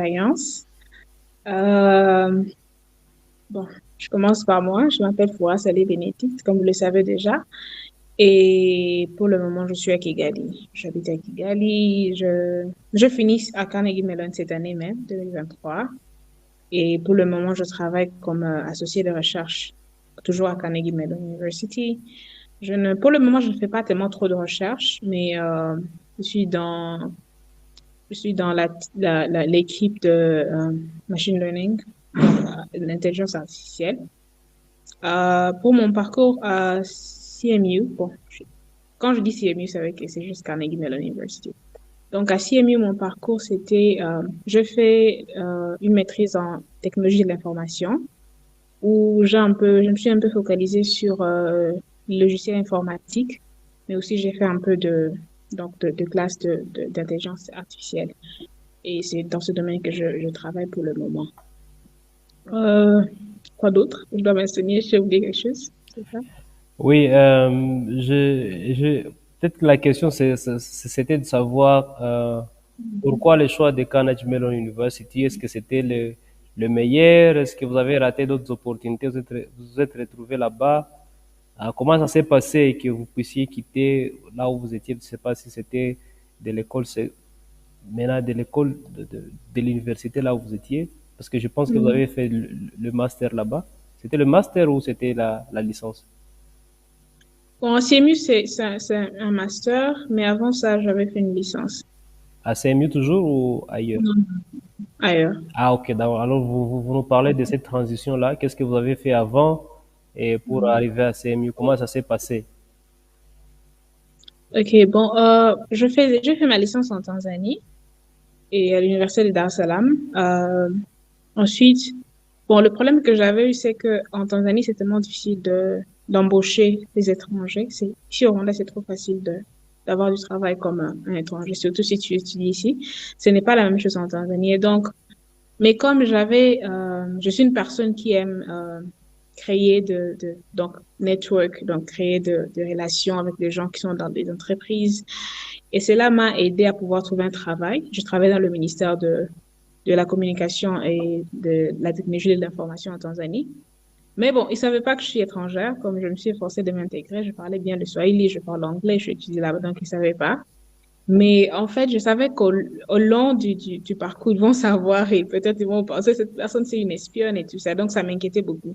expérience. Euh, bon, je commence par moi. Je m'appelle Foua Saleh Bénédicte, comme vous le savez déjà. Et pour le moment, je suis à Kigali. J'habite à Kigali. Je finis à Carnegie Mellon cette année même, 2023. Et pour le moment, je travaille comme associé de recherche, toujours à Carnegie Mellon University. Pour le moment, je ne fais pas tellement trop de recherche, mais je suis dans Je suis dans l'équipe de machine learning, l'intelligence artificielle. Pour mon parcours à CMU, bon, quand je dis CMU, c'est vrai que c'est juste Carnegie Mellon University. Donc à CMU, mon parcours, c'était, je fais une maîtrise en technologie de l'information où je me suis un peu focalisée sur le logiciel informatique, mais aussi j'ai fait un peu de classe d'intelligence artificielle. Et c'est dans ce domaine que je travaille pour le moment. Euh, Quoi d'autre? Je dois m'enseigner, j'ai oublié quelque chose. C'est ça? Oui, peut-être que la question c'était de savoir pourquoi le choix de Carnegie Mellon University. Est-ce que c'était le meilleur? Est-ce que vous avez raté d'autres opportunités? Vous êtes retrouvé là-bas? Comment ça s'est passé que vous puissiez quitter là où vous étiez? Je ne sais pas si c'était de l'école, maintenant de l'école de l'université là où vous étiez, parce que je pense que vous Mm. avez fait le master là-bas. C'était le master ou c'était la licence? Bon, en CMU, c'est un master, mais avant ça, j'avais fait une licence. À CMU toujours ou ailleurs? Non, ailleurs. Ah, ok. Alors, vous nous parlez de cette transition-là. Qu'est-ce que vous avez fait avant et pour arriver à CMU? Comment ça s'est passé? Ok, bon, j'ai fait ma licence en Tanzanie et à l'université de Dar es Salaam. Ensuite, bon, le problème que j'avais eu, c'est que en Tanzanie, c'est tellement difficile d'embaucher des étrangers. Ici au Rwanda, c'est trop facile d'avoir du travail comme un étranger, surtout si tu étudies ici. Ce n'est pas la même chose en Tanzanie. Et donc, mais comme je suis une personne qui aime créer donc network, donc créer de relations avec les gens qui sont dans des entreprises. Et cela m'a aidé à pouvoir trouver un travail. Je travaille dans le ministère de la communication et de la technologie de l'information en Tanzanie. Mais bon, ils savaient pas que je suis étrangère, comme je me suis forcée de m'intégrer. Je parlais bien le Swahili, je parle anglais, je suis étudiée là-bas, donc ils savaient pas. Mais en fait, je savais au long du parcours, ils vont savoir et peut-être ils vont penser que cette personne, c'est une espionne et tout ça. Donc, ça m'inquiétait beaucoup.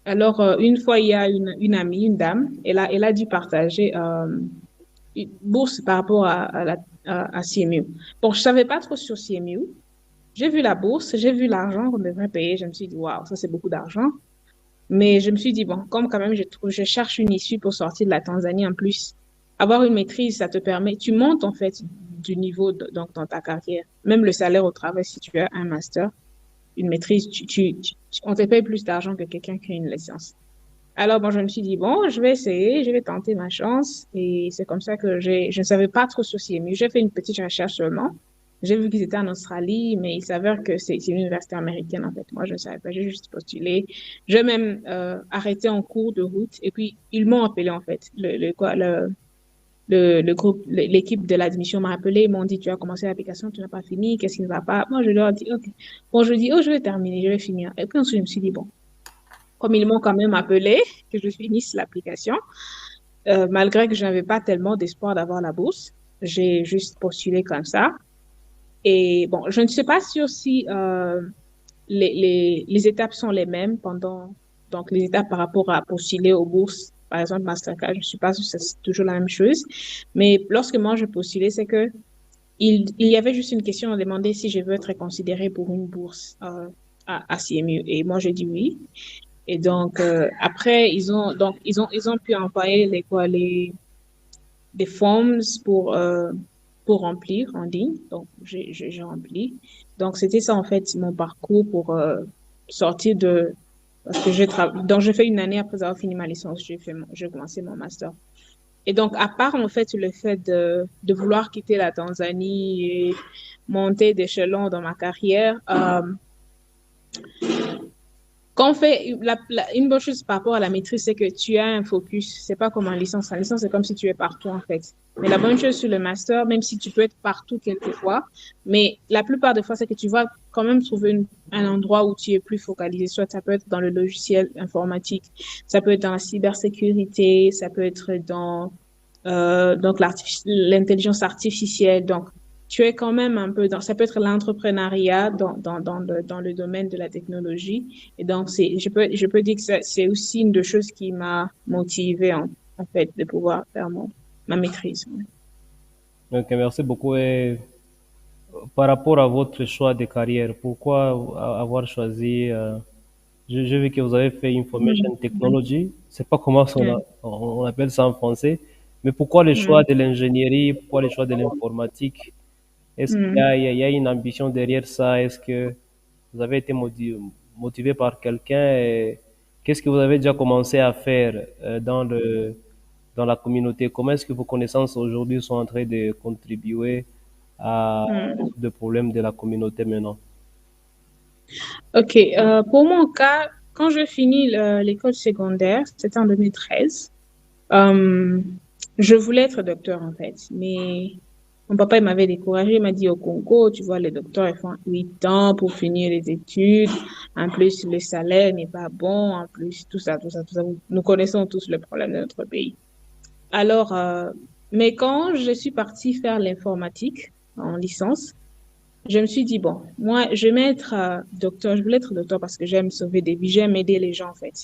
Alors, une fois, il y a une amie, une dame, elle a dû partager une bourse par rapport à CMU. Bon, je savais pas trop sur CMU. J'ai vu la bourse, j'ai vu l'argent qu'on devrait payer. Je me suis dit, waouh, ça c'est beaucoup d'argent. Mais je me suis dit, bon, comme quand même je cherche une issue pour sortir de la Tanzanie en plus, avoir une maîtrise, ça te permet, tu montes en fait du niveau donc dans ta carrière. Même le salaire au travail, si tu as un master, une maîtrise, on te paye plus d'argent que quelqu'un qui a une licence. Alors, bon, je me suis dit, bon, je vais essayer, je vais tenter ma chance. Et c'est comme ça que je ne savais pas trop sur CMU. J'ai fait une petite recherche seulement. J'ai vu qu'ils étaient en Australie, mais il s'avère que c'est une université américaine, en fait. Moi, je ne savais pas, j'ai juste postulé. J'ai même arrêté en cours de route. Et puis, ils m'ont appelé, en fait. Le groupe, l'équipe de l'admission m'a appelé. Ils m'ont dit, tu as commencé l'application, tu n'as pas fini, qu'est-ce qui ne va pas? Moi, je leur ai dit, OK. Bon, je dis, oh, je vais terminer, je vais finir. Et puis ensuite, je me suis dit, bon, comme ils m'ont quand même appelé, que je finisse l'application, malgré que je n'avais pas tellement d'espoir d'avoir la bourse. J'ai juste postulé comme ça. Et bon, je ne sais pas sûr si les étapes sont les mêmes donc les étapes par rapport à postuler aux bourses, par exemple Mastercard, je ne suis pas sûre que c'est toujours la même chose. Mais lorsque moi je postulais, c'est que il y avait juste une question, on demandait si je veux être considérée pour une bourse à CMU. Et moi, je dis oui. Et donc, après, ils ont pu envoyer des forms pour remplir en ligne. Donc, j'ai rempli. Donc, c'était ça, en fait, mon parcours pour sortir parce que donc, j'ai fait une année après avoir fini ma licence, j'ai commencé mon master. Et donc, à part, en fait, le fait de vouloir quitter la Tanzanie et monter d'échelon dans ma carrière, Quand on fait une bonne chose par rapport à la maîtrise, c'est que tu as un focus. C'est pas comme en licence. En licence, c'est comme si tu es partout, en fait. Mais la bonne chose sur le master, même si tu peux être partout quelquefois, mais la plupart des fois, c'est que tu vas quand même trouver un endroit où tu es plus focalisé. Soit ça peut être dans le logiciel informatique, ça peut être dans la cybersécurité, ça peut être dans donc l'intelligence artificielle. Donc, tu es quand même un peu dans, ça peut être l'entrepreneuriat dans le domaine de la technologie. Et donc, je peux dire que c'est aussi une des choses qui m'a motivée, en fait, de pouvoir faire ma maîtrise. Donc, merci beaucoup. Et par rapport à votre choix de carrière, pourquoi avoir choisi, j'ai vu que vous avez fait Information Mhm. Technology, c'est pas comment Ouais. on appelle ça en français, mais pourquoi le choix Mhm. de l'ingénierie, pourquoi le choix de l'informatique? Est-ce qu'il y a, Mhm. il y a une ambition derrière ça? Est-ce que vous avez été motivé par quelqu'un et qu'est-ce que vous avez déjà commencé à faire dans la communauté? Comment est-ce que vos connaissances aujourd'hui sont en train de contribuer à Mhm. résoudre le problème de la communauté maintenant? OK. Pour mon cas, quand je finis l'école secondaire, c'était en 2013. Euh, je voulais être docteur en fait, mais mon papa il m'avait découragé, il m'a dit au Congo, tu vois, les docteurs ils font 8 ans pour finir les études, en plus le salaire n'est pas bon, en plus tout ça, tout ça, tout ça. Nous connaissons tous le problème de notre pays. Alors, mais quand je suis partie faire l'informatique en licence, je me suis dit, bon, moi, je vais être docteur. Je voulais être docteur parce que j'aime sauver des vies, j'aime aider les gens, en fait.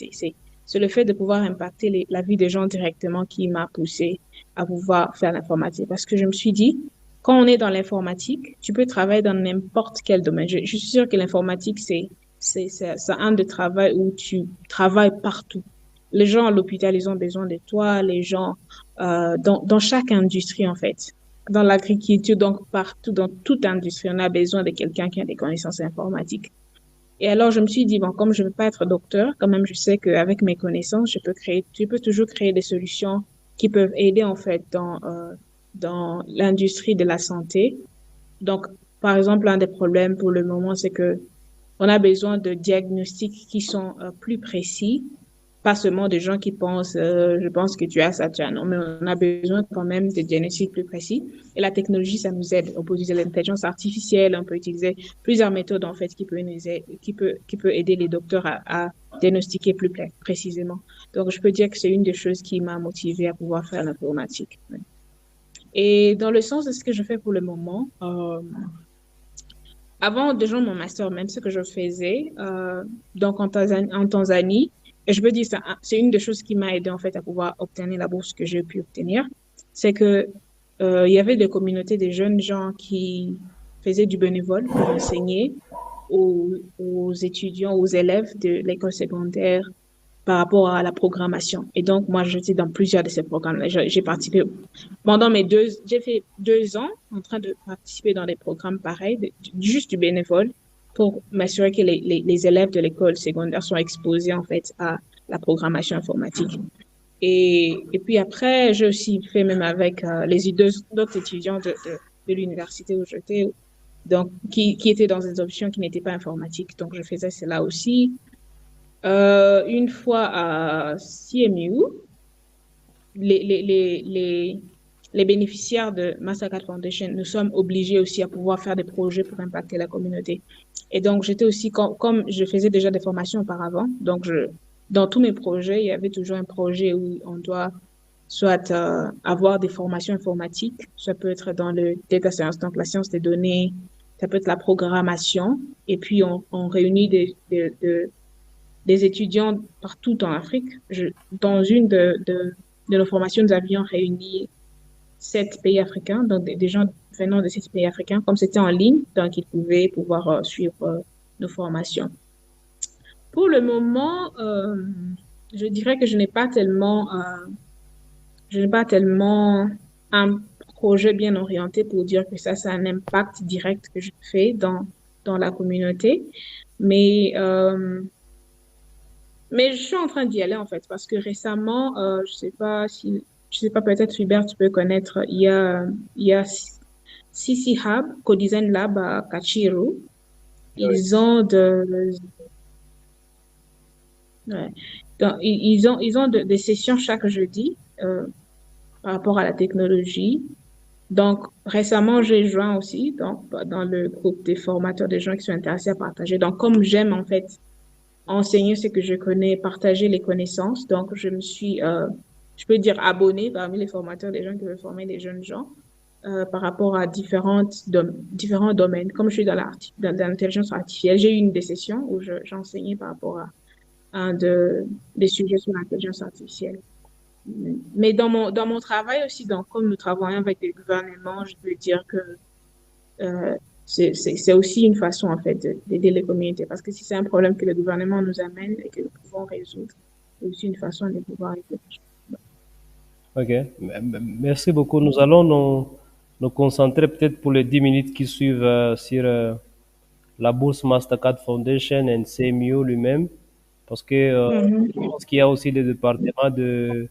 C'est le fait de pouvoir impacter la vie des gens directement qui m'a poussé à pouvoir faire l'informatique. Parce que je me suis dit, quand on est dans l'informatique, tu peux travailler dans n'importe quel domaine. Je suis sûre que l'informatique, c'est un de travail où tu travailles partout. Les gens à l'hôpital, ils ont besoin de toi, les gens dans chaque industrie, en fait dans l'agriculture, donc partout, dans toute industrie, on a besoin de quelqu'un qui a des connaissances informatiques. Et alors, je me suis dit, bon, comme je ne veux pas être docteur, quand même, je sais qu'avec mes connaissances, je peux toujours créer des solutions qui peuvent aider, en fait, dans l'industrie de la santé. Donc, par exemple, un des problèmes pour le moment, c'est que on a besoin de diagnostics qui sont plus précis, pas seulement de gens qui pensent, je pense que tu as ça, tu as non, mais on a besoin quand même de diagnostics plus précis. Et la technologie, ça nous aide. On peut utiliser l'intelligence artificielle, on peut utiliser plusieurs méthodes en fait qui peut aider les docteurs à diagnostiquer plus précisément. Donc, je peux dire que c'est une des choses qui m'a motivée à pouvoir faire l'informatique. Et dans le sens de ce que je fais pour le moment, avant déjà mon master, même ce que je faisais, donc en Tanzanie, et je peux dire ça, hein, c'est une des choses qui m'a aidé en fait à pouvoir obtenir la bourse que j'ai pu obtenir, c'est que il y avait des communautés de jeunes gens qui faisaient du bénévole pour enseigner aux étudiants, aux élèves de l'école secondaire par rapport à la programmation. Et donc, moi, j'étais dans plusieurs de ces programmes-là. J'ai participé j'ai fait 2 ans en train de participer dans des programmes pareils, juste du bénévole, pour m'assurer que les élèves de l'école secondaire sont exposés, en fait, à la programmation informatique. Et puis après, j'ai aussi fait même avec d'autres étudiants de l'université où j'étais, donc, qui étaient dans des options qui n'étaient pas informatiques. Donc, je faisais cela aussi. Une fois à CMU, les, les, les, les, les bénéficiaires de Mastercard Foundation, nous sommes obligés aussi à pouvoir faire des projets pour impacter la communauté. Et donc, j'étais aussi, comme je faisais déjà des formations auparavant, donc dans tous mes projets, il y avait toujours un projet où on doit soit avoir des formations informatiques, ça peut être dans le data science, donc la science des données, ça peut être la programmation, et puis on réunit des étudiants partout en Afrique. Dans une de nos formations, nous avions réuni 7 pays africains, donc des gens venant de 7 pays africains, comme c'était en ligne, donc ils pouvaient pouvoir suivre nos formations. Pour le moment, je dirais que je n'ai pas tellement un projet bien orienté pour dire que ça, c'est un impact direct que je fais dans la communauté. Mais Mais je suis en train d'y aller en fait parce que récemment, je sais pas peut-être Hubert, tu peux connaître, il y a CC Hub, Co-Design Lab à Kachiru. Oui. Ils ont de Ouais. Donc, ils ont des sessions chaque jeudi par rapport à la technologie. Donc, récemment, j'ai joint aussi donc, dans le groupe des formateurs, des gens qui sont intéressés à partager. Donc, comme j'aime en fait enseigner ce que je connais, partager les connaissances, donc je me suis, je peux dire, abonnée parmi les formateurs, des gens qui veulent former des jeunes gens par rapport à différents domaines. Comme je suis dans l'intelligence artificielle, j'ai eu une des sessions où j'enseignais par rapport à des sujets sur l'intelligence artificielle. Mais dans mon travail aussi, donc, comme nous travaillons avec des gouvernements, je peux dire que c'est aussi une façon, en fait, d'aider les communautés. Parce que si c'est un problème que le gouvernement nous amène et que nous pouvons résoudre, c'est aussi une façon de pouvoir aider. Ok, merci beaucoup. Nous allons nous concentrer peut-être pour les 10 minutes qui suivent sur la bourse Mastercard Foundation et CMU lui-même, parce que je Mhm. pense qu'il y a aussi des départements de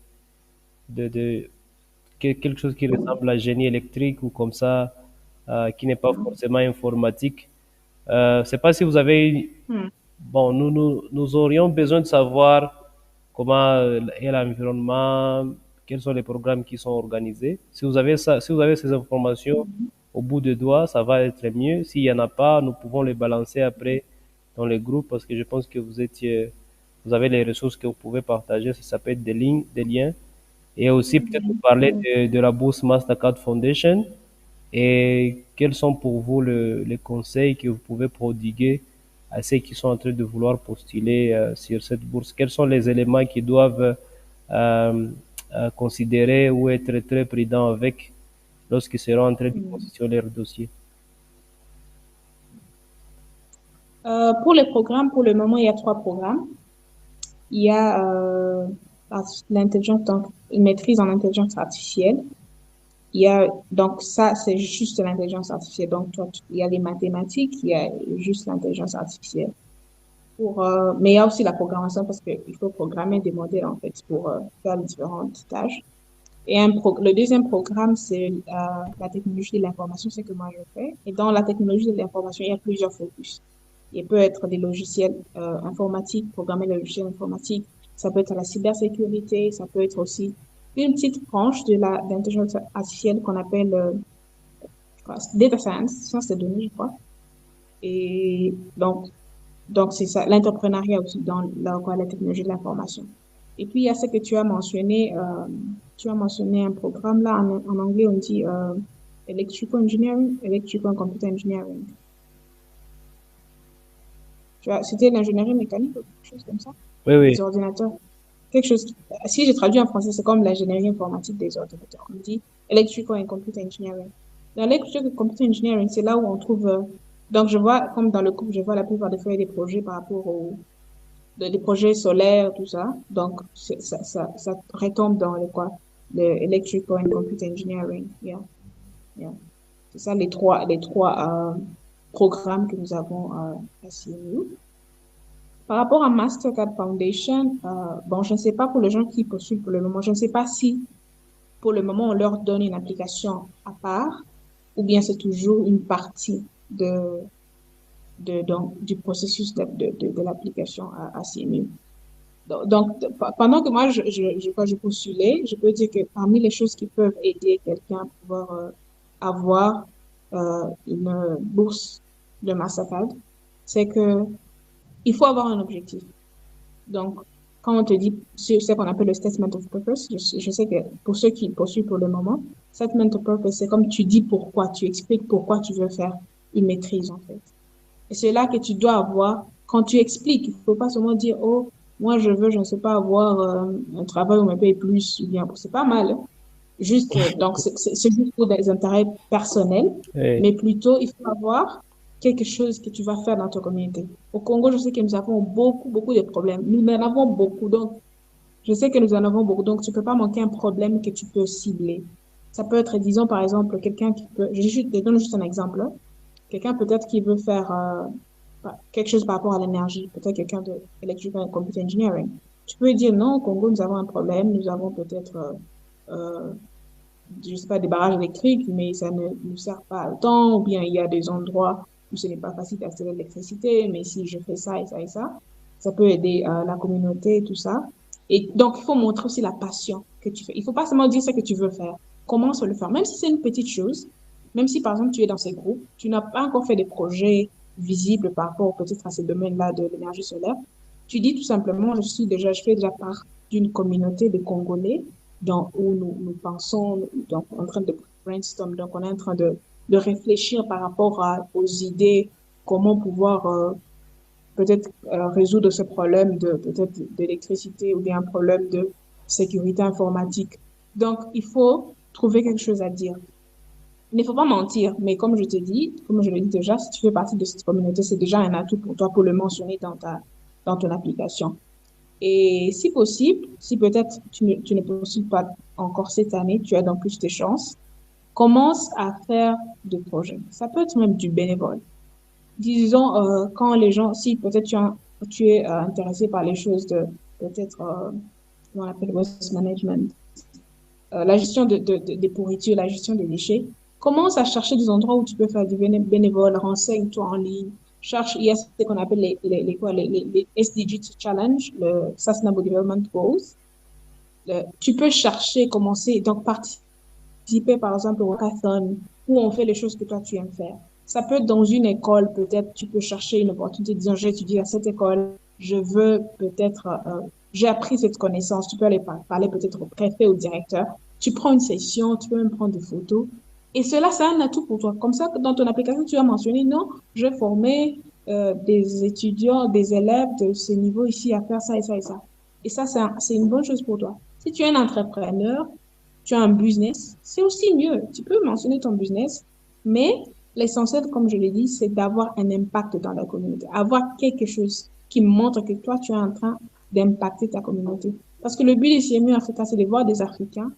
quelque chose qui ressemble à génie électrique ou comme ça, qui n'est pas forcément informatique. Je ne sais pas si vous avez. Mhm. Bon, nous aurions besoin de savoir comment est l'environnement, quels sont les programmes qui sont organisés. Si vous avez ça, si vous avez ces informations au bout de doigts, ça va être mieux. S'il n'y en a pas, nous pouvons les balancer après dans les groupes parce que je pense que vous avez les ressources que vous pouvez partager. Ça peut être des lignes, des liens. Et aussi peut-être vous parler de la bourse Mastercard Foundation et quels sont pour vous les conseils que vous pouvez prodiguer à ceux qui sont en train de vouloir postuler sur cette bourse? Quels sont les éléments qui doivent considérer ou être très prudents avec lorsqu'ils seront en train de Mhm. constituer leur dossier? Pour les programmes, pour le moment, il y a trois programmes. Il y a l'intelligence, donc une maîtrise en intelligence artificielle. Il y a, donc ça, c'est juste l'intelligence artificielle. Donc, toi, il y a les mathématiques, il y a juste l'intelligence artificielle. Mais il y a aussi la programmation parce qu'il faut programmer des modèles, en fait, pour faire les différentes tâches. Et le deuxième programme, c'est la technologie de l'information, c'est que moi je fais. Et dans la technologie de l'information, il y a plusieurs focus. Il peut être des logiciels informatiques, programmer les logiciels informatiques. Ça peut être la cybersécurité, ça peut être aussi une petite branche d'intelligence artificielle qu'on appelle quoi, data science, sciences des données, je crois. Et donc c'est ça, l'entrepreneuriat aussi dans la technologie de l'information. Et puis, il y a ce que tu as mentionné un programme là, en anglais, on dit electrical engineering, electrical and computer engineering. C'était l'ingénierie mécanique ou quelque chose comme ça, Oui, des oui. ordinateurs. Quelque chose, si j'ai traduit en français, c'est comme l'ingénierie informatique des ordinateurs. On dit electrical and computer engineering. Dans electrical and computer engineering, c'est là où on trouve, donc je vois, comme dans le groupe, je vois la plupart des fois il y a des projets par rapport des projets solaires, tout ça. Donc, ça retombe dans le quoi? Le electrical and computer engineering. Yeah, yeah. C'est ça les trois programmes que nous avons à CMU. Par rapport à Mastercard Foundation, bon, je ne sais pas pour les gens qui postulent pour le moment, je ne sais pas si pour le moment on leur donne une application à part ou bien c'est toujours une partie donc, du processus de l'application à CMU. Donc, pendant que moi, quand je postulais, je peux dire que parmi les choses qui peuvent aider quelqu'un à pouvoir avoir une bourse de Mastercard, c'est que il faut avoir un objectif. Donc, quand on te dit ce qu'on appelle le statement of purpose, je sais que pour ceux qui poursuivent pour le moment, statement of purpose, c'est comme tu dis pourquoi, tu expliques pourquoi tu veux faire une maîtrise, en fait. Et c'est là que tu dois avoir, quand tu expliques, il faut pas seulement dire, oh, moi, je veux, je ne sais pas, avoir un travail où on me paye plus, ou bien, c'est pas mal, hein. Juste, donc, c'est juste pour des intérêts personnels, Oui. mais plutôt, il faut avoir quelque chose que tu vas faire dans ta communauté. Au Congo, je sais que nous avons beaucoup de problèmes. Nous en avons beaucoup, donc, je sais que nous en avons beaucoup, donc tu peux pas manquer un problème que tu peux cibler. Ça peut être, disons, par exemple, quelqu'un qui peut, je donne juste un exemple, hein. Quelqu'un peut-être qui veut faire quelque chose par rapport à l'énergie, peut-être quelqu'un de electrical and computer engineering. Tu peux dire non, au Congo, nous avons un problème, nous avons peut-être, euh, je sais pas, des barrages électriques, mais ça ne nous sert pas autant, ou bien il y a des endroits où ce n'est pas facile d'accéder à l'électricité, mais si je fais ça et ça et ça. Ça peut aider la communauté et tout ça. Et donc, il faut montrer aussi la passion que tu fais. Il faut pas seulement dire ce que tu veux faire. Commence à le faire. Même si c'est une petite chose, même si par exemple tu es dans ces groupes, tu n'as pas encore fait des projets visibles par rapport peut-être à ces domaines-là de l'énergie solaire, tu dis tout simplement, je fais déjà part d'une communauté de Congolais où nous pensons, donc en train de brainstorm, donc on est en train de réfléchir par rapport aux idées, comment pouvoir peut-être résoudre ce problème de peut-être d'électricité ou bien un problème de sécurité informatique. Donc, il faut trouver quelque chose à dire. Il ne faut pas mentir, mais comme je te dis, comme je l'ai dit déjà, si tu fais partie de cette communauté, c'est déjà un atout pour toi pour le mentionner dans ton application. Et si possible, si peut-être tu ne postules pas encore cette année, tu as donc plus de chances, commence à faire des projets. Ça peut être même du bénévole. Disons, quand les gens, si peut-être tu es intéressé par les choses de, peut-être, on appelle waste management, la gestion des pourritures, la gestion des déchets, commence à chercher des endroits où tu peux faire du bénévole, renseigne-toi en ligne, cherche, il y a ce qu'on appelle les SDG Challenge, le Sustainable Development Goals. Tu peux chercher, commencer, donc participer par exemple au hackathon où on fait les choses que toi tu aimes faire. Ça peut être dans une école, peut-être tu peux chercher une opportunité, disons j'ai étudié à cette école, je veux peut-être, j'ai appris cette connaissance, tu peux aller parler peut-être au préfet, au directeur, tu prends une session, tu peux même prendre des photos. Et cela, c'est un atout pour toi. Comme ça, dans ton application, tu vas mentionner, non, je vais former des étudiants, des élèves de ce niveau ici à faire ça et ça et ça. Et ça, c'est une bonne chose pour toi. Si tu es un entrepreneur, tu as un business, c'est aussi mieux. Tu peux mentionner ton business, mais l'essentiel, comme je l'ai dit, c'est d'avoir un impact dans la communauté, avoir quelque chose qui montre que toi, tu es en train d'impacter ta communauté. Parce que le but des CMU Africa, c'est de voir des Africains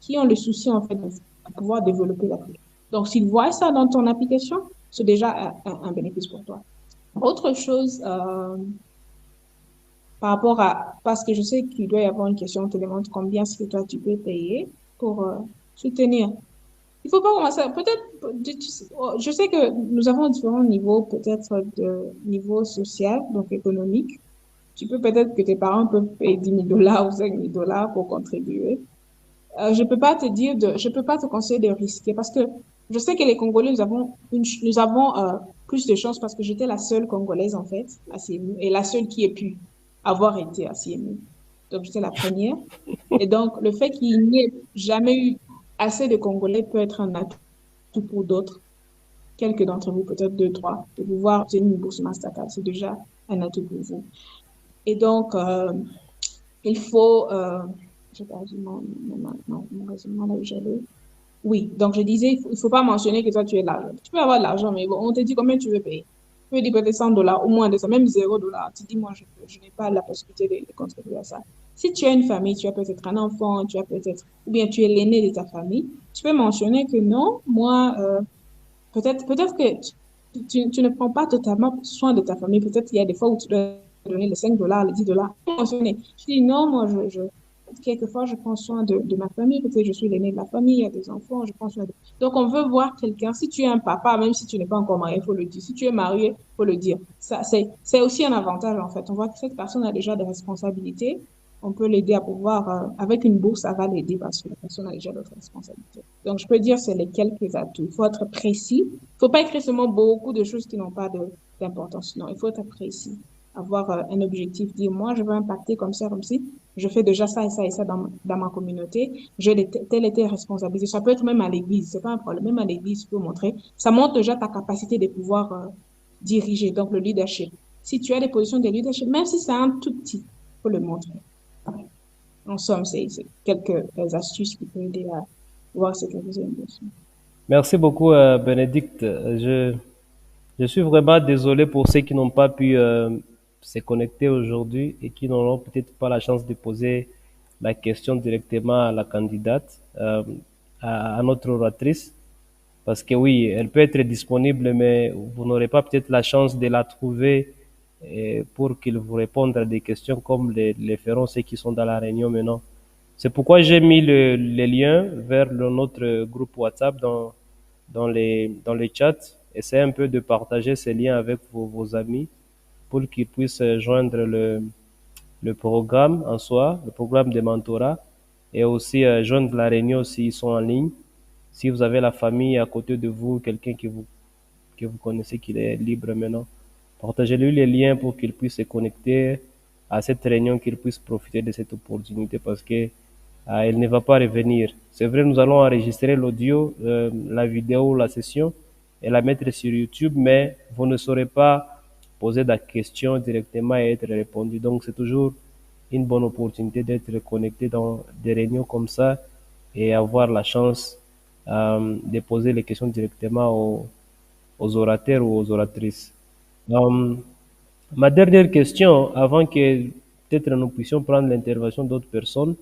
qui ont le souci, en fait, de pouvoir développer l'Afrique. Donc, s'ils voient ça dans ton application, c'est déjà un bénéfice pour toi. Autre chose, par rapport parce que je sais qu'il doit y avoir une question, on te demande combien est-ce que toi tu peux payer pour soutenir. Il faut pas commencer, je sais que nous avons différents niveaux, peut-être de niveau social, donc économique. Tu peux peut-être que tes parents peuvent payer 10 000 $ ou 5 000 $ pour contribuer. Je peux pas te conseiller de risquer parce que je sais que les Congolais, nous avons plus de chance parce que j'étais la seule Congolaise en fait à CMU et la seule qui ait pu avoir été à CMU. Donc j'étais la première. Et donc le fait qu'il n'y ait jamais eu assez de Congolais peut être un atout pour d'autres, quelques d'entre vous, peut-être deux, trois, de pouvoir obtenir une bourse Mastercard. C'est déjà un atout pour vous. Et donc, il faut, j'ai perdu mon raisonnement là où j'allais. Oui, donc je disais, il faut pas mentionner que toi tu es l'argent. Tu peux avoir de l'argent, mais bon, on te dit combien tu veux payer. Tu peux dire peut-être 100 $ au moins de ça, même 0 $. Tu dis, moi, je n'ai pas la possibilité de contribuer à ça. Si tu as une famille, tu as peut-être un enfant, tu as peut-être, ou bien tu es l'aîné de ta famille, tu peux mentionner que non, moi, peut-être que tu ne prends pas totalement soin de ta famille. Peut-être qu'il y a des fois où tu dois donner les 5 $, les 10 $. Mentionner. Tu dis non, moi, quelquefois, je prends soin de ma famille. Peut-être que je suis l'aîné de la famille, il y a des enfants, je prends soin de. Donc, on veut voir quelqu'un. Si tu es un papa, même si tu n'es pas encore marié, il faut le dire. Si tu es marié, il faut le dire. Ça, c'est aussi un avantage, en fait. On voit que cette personne a déjà des responsabilités. On peut l'aider à pouvoir, avec une bourse, ça va l'aider parce que la personne a déjà d'autres responsabilités. Donc, je peux dire, c'est les quelques atouts. Il faut être précis. Il ne faut pas écrire seulement beaucoup de choses qui n'ont pas d'importance. Non, il faut être précis. Avoir un objectif, dire, moi, je veux impacter comme ça, comme si. Je fais déjà ça et ça et ça dans ma communauté. J'ai telle et telle responsabilité. Ça peut être même à l'église. C'est pas un problème. Même à l'église, tu peux montrer. Ça montre déjà ta capacité de pouvoir diriger. Donc, le leadership. Si tu as des positions de leadership, même si c'est un tout petit, il faut le montrer. En somme, c'est quelques astuces qui peuvent aider à voir ce que vous aimez. Merci beaucoup, Bénédicte. Je suis vraiment désolé pour ceux qui n'ont pas pu se connecter aujourd'hui et qui n'auront peut-être pas la chance de poser la question directement à la candidate, à notre oratrice. Parce que oui, elle peut être disponible, mais vous n'aurez pas peut-être la chance de la trouver pour qu'il vous réponde à des questions comme les feront ceux qui sont dans la réunion maintenant. C'est pourquoi j'ai mis les liens vers notre groupe WhatsApp dans les chats. Essayez un peu de partager ces liens avec vos amis pour qu'ils puissent joindre le programme en soi, le programme de mentorat, et aussi joindre la réunion s'ils sont en ligne. Si vous avez la famille à côté de vous, quelqu'un que vous connaissez qui est libre maintenant, partagez-lui les liens pour qu'il puisse se connecter à cette réunion, qu'il puisse profiter de cette opportunité parce que elle ne va pas revenir. C'est vrai, nous allons enregistrer l'audio, la vidéo, la session et la mettre sur YouTube, mais vous ne saurez pas poser la question directement et être répondu. Donc, c'est toujours une bonne opportunité d'être connecté dans des réunions comme ça et avoir la chance de poser les questions directement aux orateurs ou aux oratrices. Euh, Ma dernière question, avant que peut-être nous puissions prendre l'intervention d'autres personnes,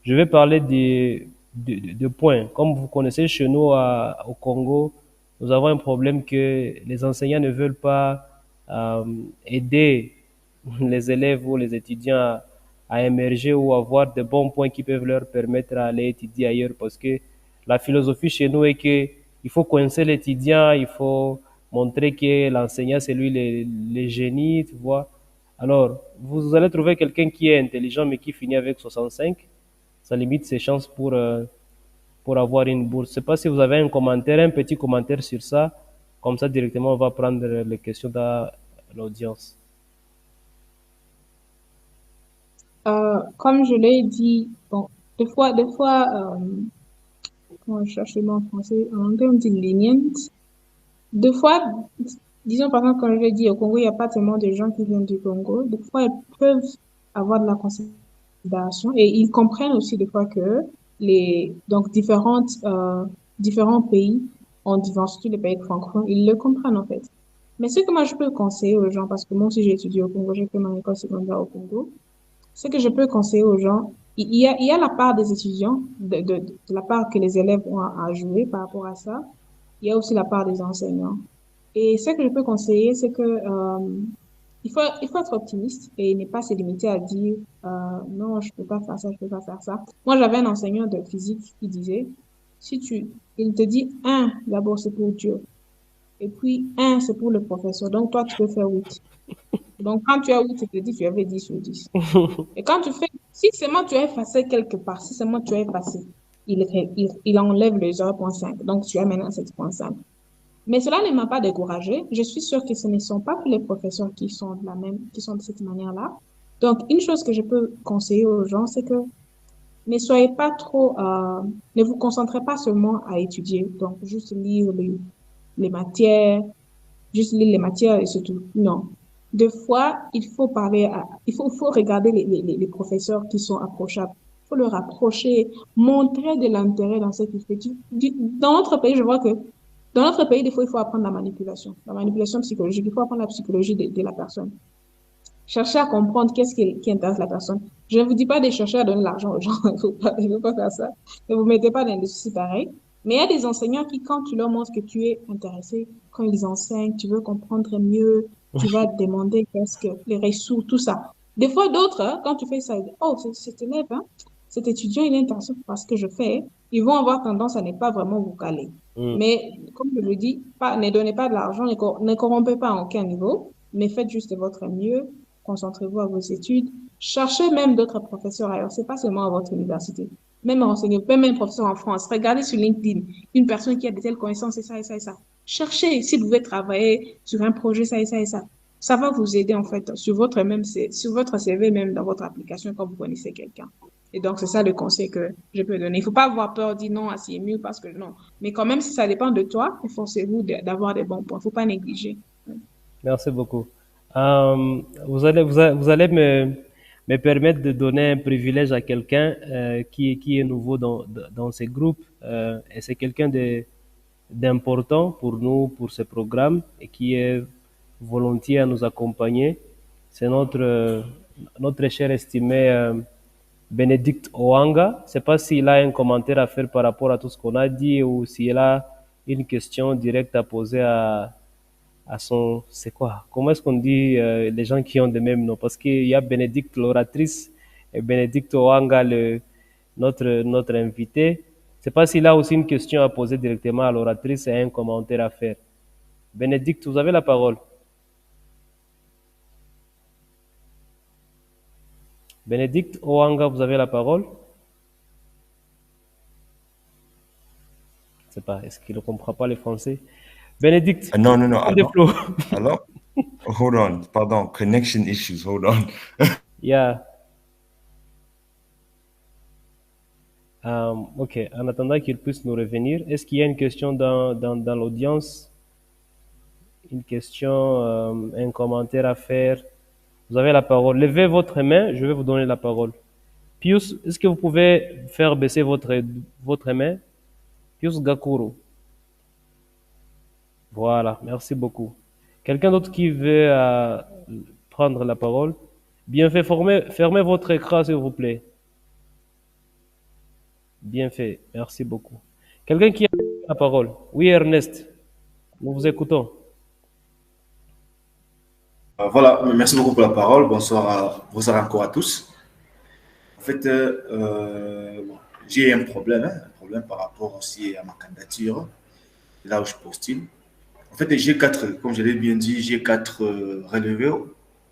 je vais parler de points. Comme vous connaissez, chez nous au Congo, nous avons un problème que les enseignants ne veulent pas euh, aider les élèves ou les étudiants à émerger ou avoir de bons points qui peuvent leur permettre d'aller étudier ailleurs parce que la philosophie chez nous est que il faut coincer l'étudiant, il faut montrer que l'enseignant c'est lui le génie, tu vois. Alors, vous allez trouver quelqu'un qui est intelligent mais qui finit avec 65, ça limite ses chances pour avoir une bourse. Je sais pas si vous avez un commentaire, un petit commentaire sur ça. Comme ça, directement, on va prendre les questions de l'audience. Comme je l'ai dit, bon, des fois, comment je cherche le mot en français, en anglais on dit lenient. Des fois, disons par exemple, quand je l'ai dit, au Congo, il n'y a pas tellement de gens qui viennent du Congo. Des fois, ils peuvent avoir de la considération et ils comprennent aussi des fois que donc différents pays surtout les pays francophones, ils le comprennent en fait. Mais ce que moi je peux conseiller aux gens, parce que moi aussi j'ai étudié au Congo, j'ai fait mon école secondaire au Congo, ce que je peux conseiller aux gens, il y a la part des étudiants, de la part que les élèves ont à jouer par rapport à ça. Il y a aussi la part des enseignants. Et ce que je peux conseiller, c'est que il faut être optimiste et ne pas se limiter à dire non, je peux pas faire ça, je peux pas faire ça. Moi, j'avais un enseignant de physique qui disait, si tu, il te dit un, d'abord c'est pour Dieu, et puis un, c'est pour le professeur. Donc toi, tu peux faire 8. Donc quand tu as 8, il te dit tu avais 10 sur 10. Et quand tu fais, si seulement tu as effacé quelque part, si seulement tu as effacé, il enlève le 0,5. Donc tu as maintenant 7,5. Mais cela ne m'a pas découragée. Je suis sûre que ce ne sont pas tous les professeurs qui sont qui sont de cette manière-là. Donc, une chose que je peux conseiller aux gens, c'est que ne soyez pas trop, ne vous concentrez pas seulement à étudier. Donc, juste lire les matières, juste lire les matières et c'est tout. Non. Des fois, il faut regarder les professeurs qui sont approchables. Il faut leur approcher, montrer de l'intérêt dans ce qu'ils font. Dans notre pays, je vois que dans notre pays, des fois, il faut apprendre la manipulation psychologique. Il faut apprendre la psychologie de la personne. Chercher à comprendre qu'est-ce qui intéresse la personne. Je ne vous dis pas de chercher à donner l'argent aux gens. Il ne faut pas faire ça. Ne vous mettez pas dans des soucis pareils. Mais il y a des enseignants qui, quand tu leur montres que tu es intéressé, quand ils enseignent, tu veux comprendre mieux, tu vas te demander qu'est-ce que les ressources, tout ça. Des fois, d'autres, hein, quand tu fais ça, ils disent, oh, cet élève, hein, cet étudiant, il est intéressé par ce que je fais. Ils vont avoir tendance à ne pas vraiment vous caler. Mm. Mais, comme je le dis, ne donnez pas de l'argent, ne corrompez pas à aucun niveau, mais faites juste votre mieux, concentrez-vous à vos études, cherchez même d'autres professeurs ailleurs, c'est pas seulement à votre université. Même enseignant, même un professeur en France, regardez sur LinkedIn, une personne qui a de telles connaissances et ça et ça et ça. Cherchez si vous pouvez travailler sur un projet, ça et ça et ça. Ça va vous aider en fait sur votre CV, même dans votre application quand vous connaissez quelqu'un. Et donc, c'est ça le conseil que je peux donner. Il faut pas avoir peur, dire non, c'est mieux parce que non. Mais quand même, si ça dépend de toi, efforcez-vous d'avoir des bons points. Il faut pas négliger. Merci beaucoup. Vous allez me permettre de donner un privilège à quelqu'un qui est nouveau dans ces groupes et c'est quelqu'un d'important pour nous, pour ce programme et qui est volontiers à nous accompagner. C'est notre cher estimé Bénédicte Oanga. Je ne sais pas s'il a un commentaire à faire par rapport à tout ce qu'on a dit ou s'il a une question directe à poser à son, c'est quoi? Comment est-ce qu'on dit les gens qui ont le même nom? Parce qu'il y a Bénédicte l'oratrice et Bénédicte Oanga notre invité. Je sais pas s'il a aussi une question à poser directement à l'oratrice et un commentaire à faire. Bénédicte, vous avez la parole. Bénédicte Oanga, vous avez la parole. Je sais pas, est-ce qu'il ne comprend pas le français? Bénédicte, No, no, no. on the floor. Hello? Hold on. Pardon. Connection issues. Hold on. Yeah. Ok, en attendant qu'il puisse nous revenir, est-ce qu'il y a une question dans l'audience? Une question, un commentaire à faire? Vous avez la parole. Levez votre main, je vais vous donner la parole. Pius, est-ce que vous pouvez faire baisser votre main? Pius Gakuru. Voilà, merci beaucoup. Quelqu'un d'autre qui veut prendre la parole? Bien fait, fermez votre écran, s'il vous plaît. Bien fait, merci beaucoup. Quelqu'un qui a la parole? Oui, Ernest, nous vous écoutons. Voilà, merci beaucoup pour la parole. Bonsoir encore à tous. En fait, j'ai un problème par rapport aussi à ma candidature, là où je postule. En fait, comme je l'ai bien dit, j'ai 4 relevés.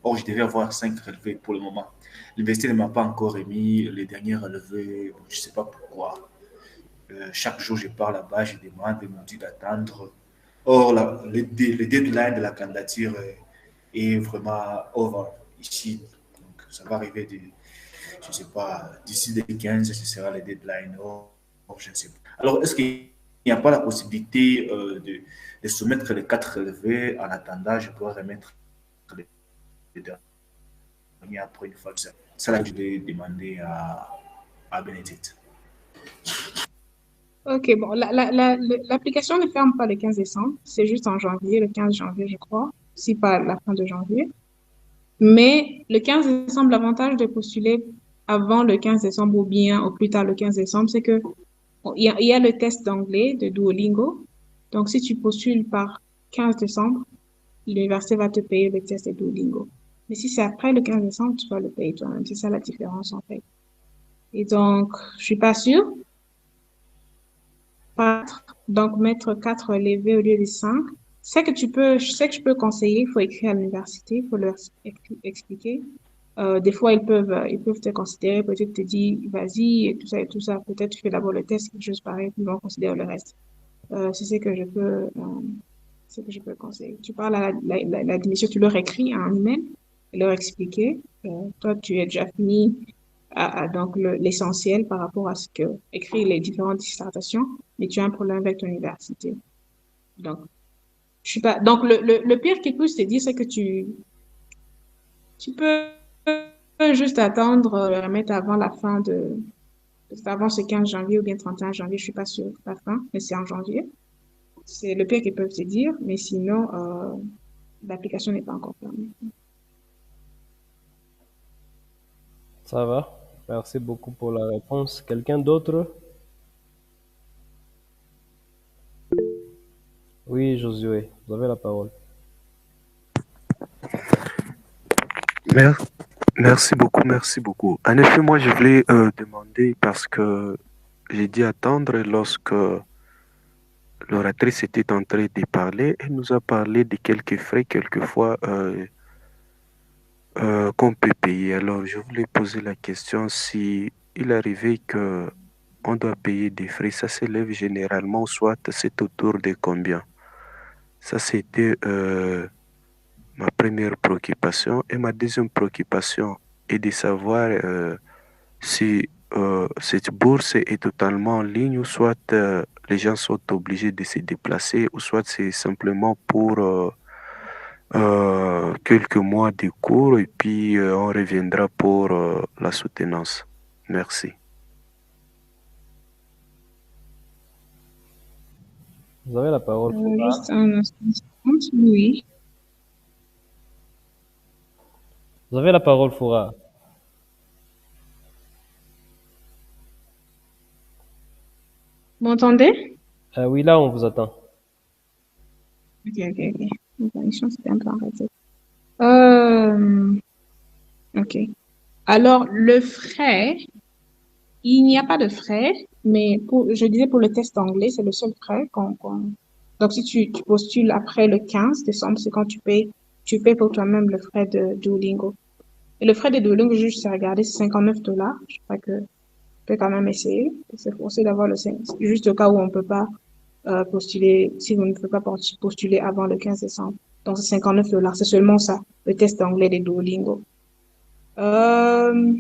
Or, je devais avoir 5 relevés pour le moment. L'université ne m'a pas encore émis les derniers relevés. Je ne sais pas pourquoi. Chaque jour, je pars là-bas, je demande, ils m'ont dit d'attendre. Or, le deadline de la candidature est vraiment over ici. Donc, ça va arriver, je ne sais pas, d'ici le 15, ce sera le deadline. Or, je ne sais pas. Alors, est-ce qu'il n'y a pas la possibilité de soumettre les 4 relevés en attendant, je pourrais remettre les derniers après une fois que ça. C'est là que je vais demander à Bénédicte. Ok, bon, l'application ne ferme pas le 15 décembre, c'est juste en janvier, le 15 janvier, je crois, si pas la fin de janvier. Mais le 15 décembre, l'avantage de postuler avant le 15 décembre ou bien au plus tard le 15 décembre, c'est que il y a le test d'anglais de Duolingo. Donc, si tu postules par 15 décembre, l'université va te payer le test de Duolingo. Mais si c'est après le 15 décembre, tu vas le payer toi-même. C'est ça la différence, en fait. Et donc, je suis pas sûre. Donc, mettre 4 relevés au lieu de 5. Je sais que je peux conseiller, il faut écrire à l'université, il faut leur expliquer. Des fois, ils peuvent te considérer, peut-être te dire, vas-y, et tout ça, et tout ça. Peut-être tu fais d'abord le test, quelque chose pareil, puis ils vont considérer le reste. C'est ce que je peux conseiller. Tu parles à l'admission, tu leur écris un email, leur expliquer. Toi, tu es déjà fini donc l'essentiel par rapport à ce que écrire les différentes dissertations, mais tu as un problème avec ton université. Donc, je suis pas. Donc, le pire qu'ils puissent te dire, c'est que tu peux juste attendre le remettre avant la fin avant ce 15 janvier ou bien 31 janvier, je suis pas sûre de la fin, mais c'est en janvier. C'est le pire qu'ils peuvent te dire, mais sinon, l'application n'est pas encore fermée. Ça va. Merci beaucoup pour la réponse. Quelqu'un d'autre? Oui, Josué, vous avez la parole. Merci beaucoup, merci beaucoup. En effet, moi, je voulais demander parce que j'ai dit attendre lorsque l'oratrice était en train de parler. Elle nous a parlé de quelques frais, quelquefois, qu'on peut payer. Alors, je voulais poser la question si il arrivait que on doit payer des frais. Ça s'élève généralement, soit c'est autour de combien? Ça, c'était ma première préoccupation. Et ma deuxième préoccupation est de savoir si cette bourse est totalement en ligne ou soit les gens sont obligés de se déplacer ou soit c'est simplement pour quelques mois de cours et puis on reviendra pour la soutenance. Merci. Vous avez la parole. Juste un instant, oui. Vous avez la parole, Foura. Vous m'entendez? Oui, là, on vous attend. Ok. La connexion, c'était un peu arrêtée. Ok. Alors, le frais, il n'y a pas de frais, mais je disais pour le test anglais, c'est le seul frais Donc, si tu postules après le 15 décembre, c'est quand tu payes pour toi-même le frais de Duolingo. Et le frais de Duolingo, juste à regarder, c'est $59. Je crois que je peux quand même essayer. C'est forcé d'avoir juste au cas où on peut pas postuler, si vous ne pouvez pas postuler avant le 15 décembre. Donc, c'est $59. C'est seulement ça, le test d'anglais de Duolingo. Euh,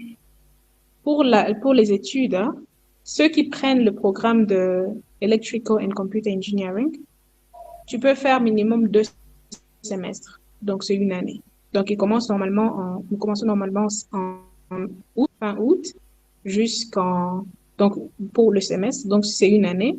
pour les études, hein, ceux qui prennent le programme de Electrical and Computer Engineering, tu peux faire minimum 2 semestres. Donc, c'est une année. Donc, nous commençons normalement en août, fin août, donc, pour le semestre. Donc, c'est une année.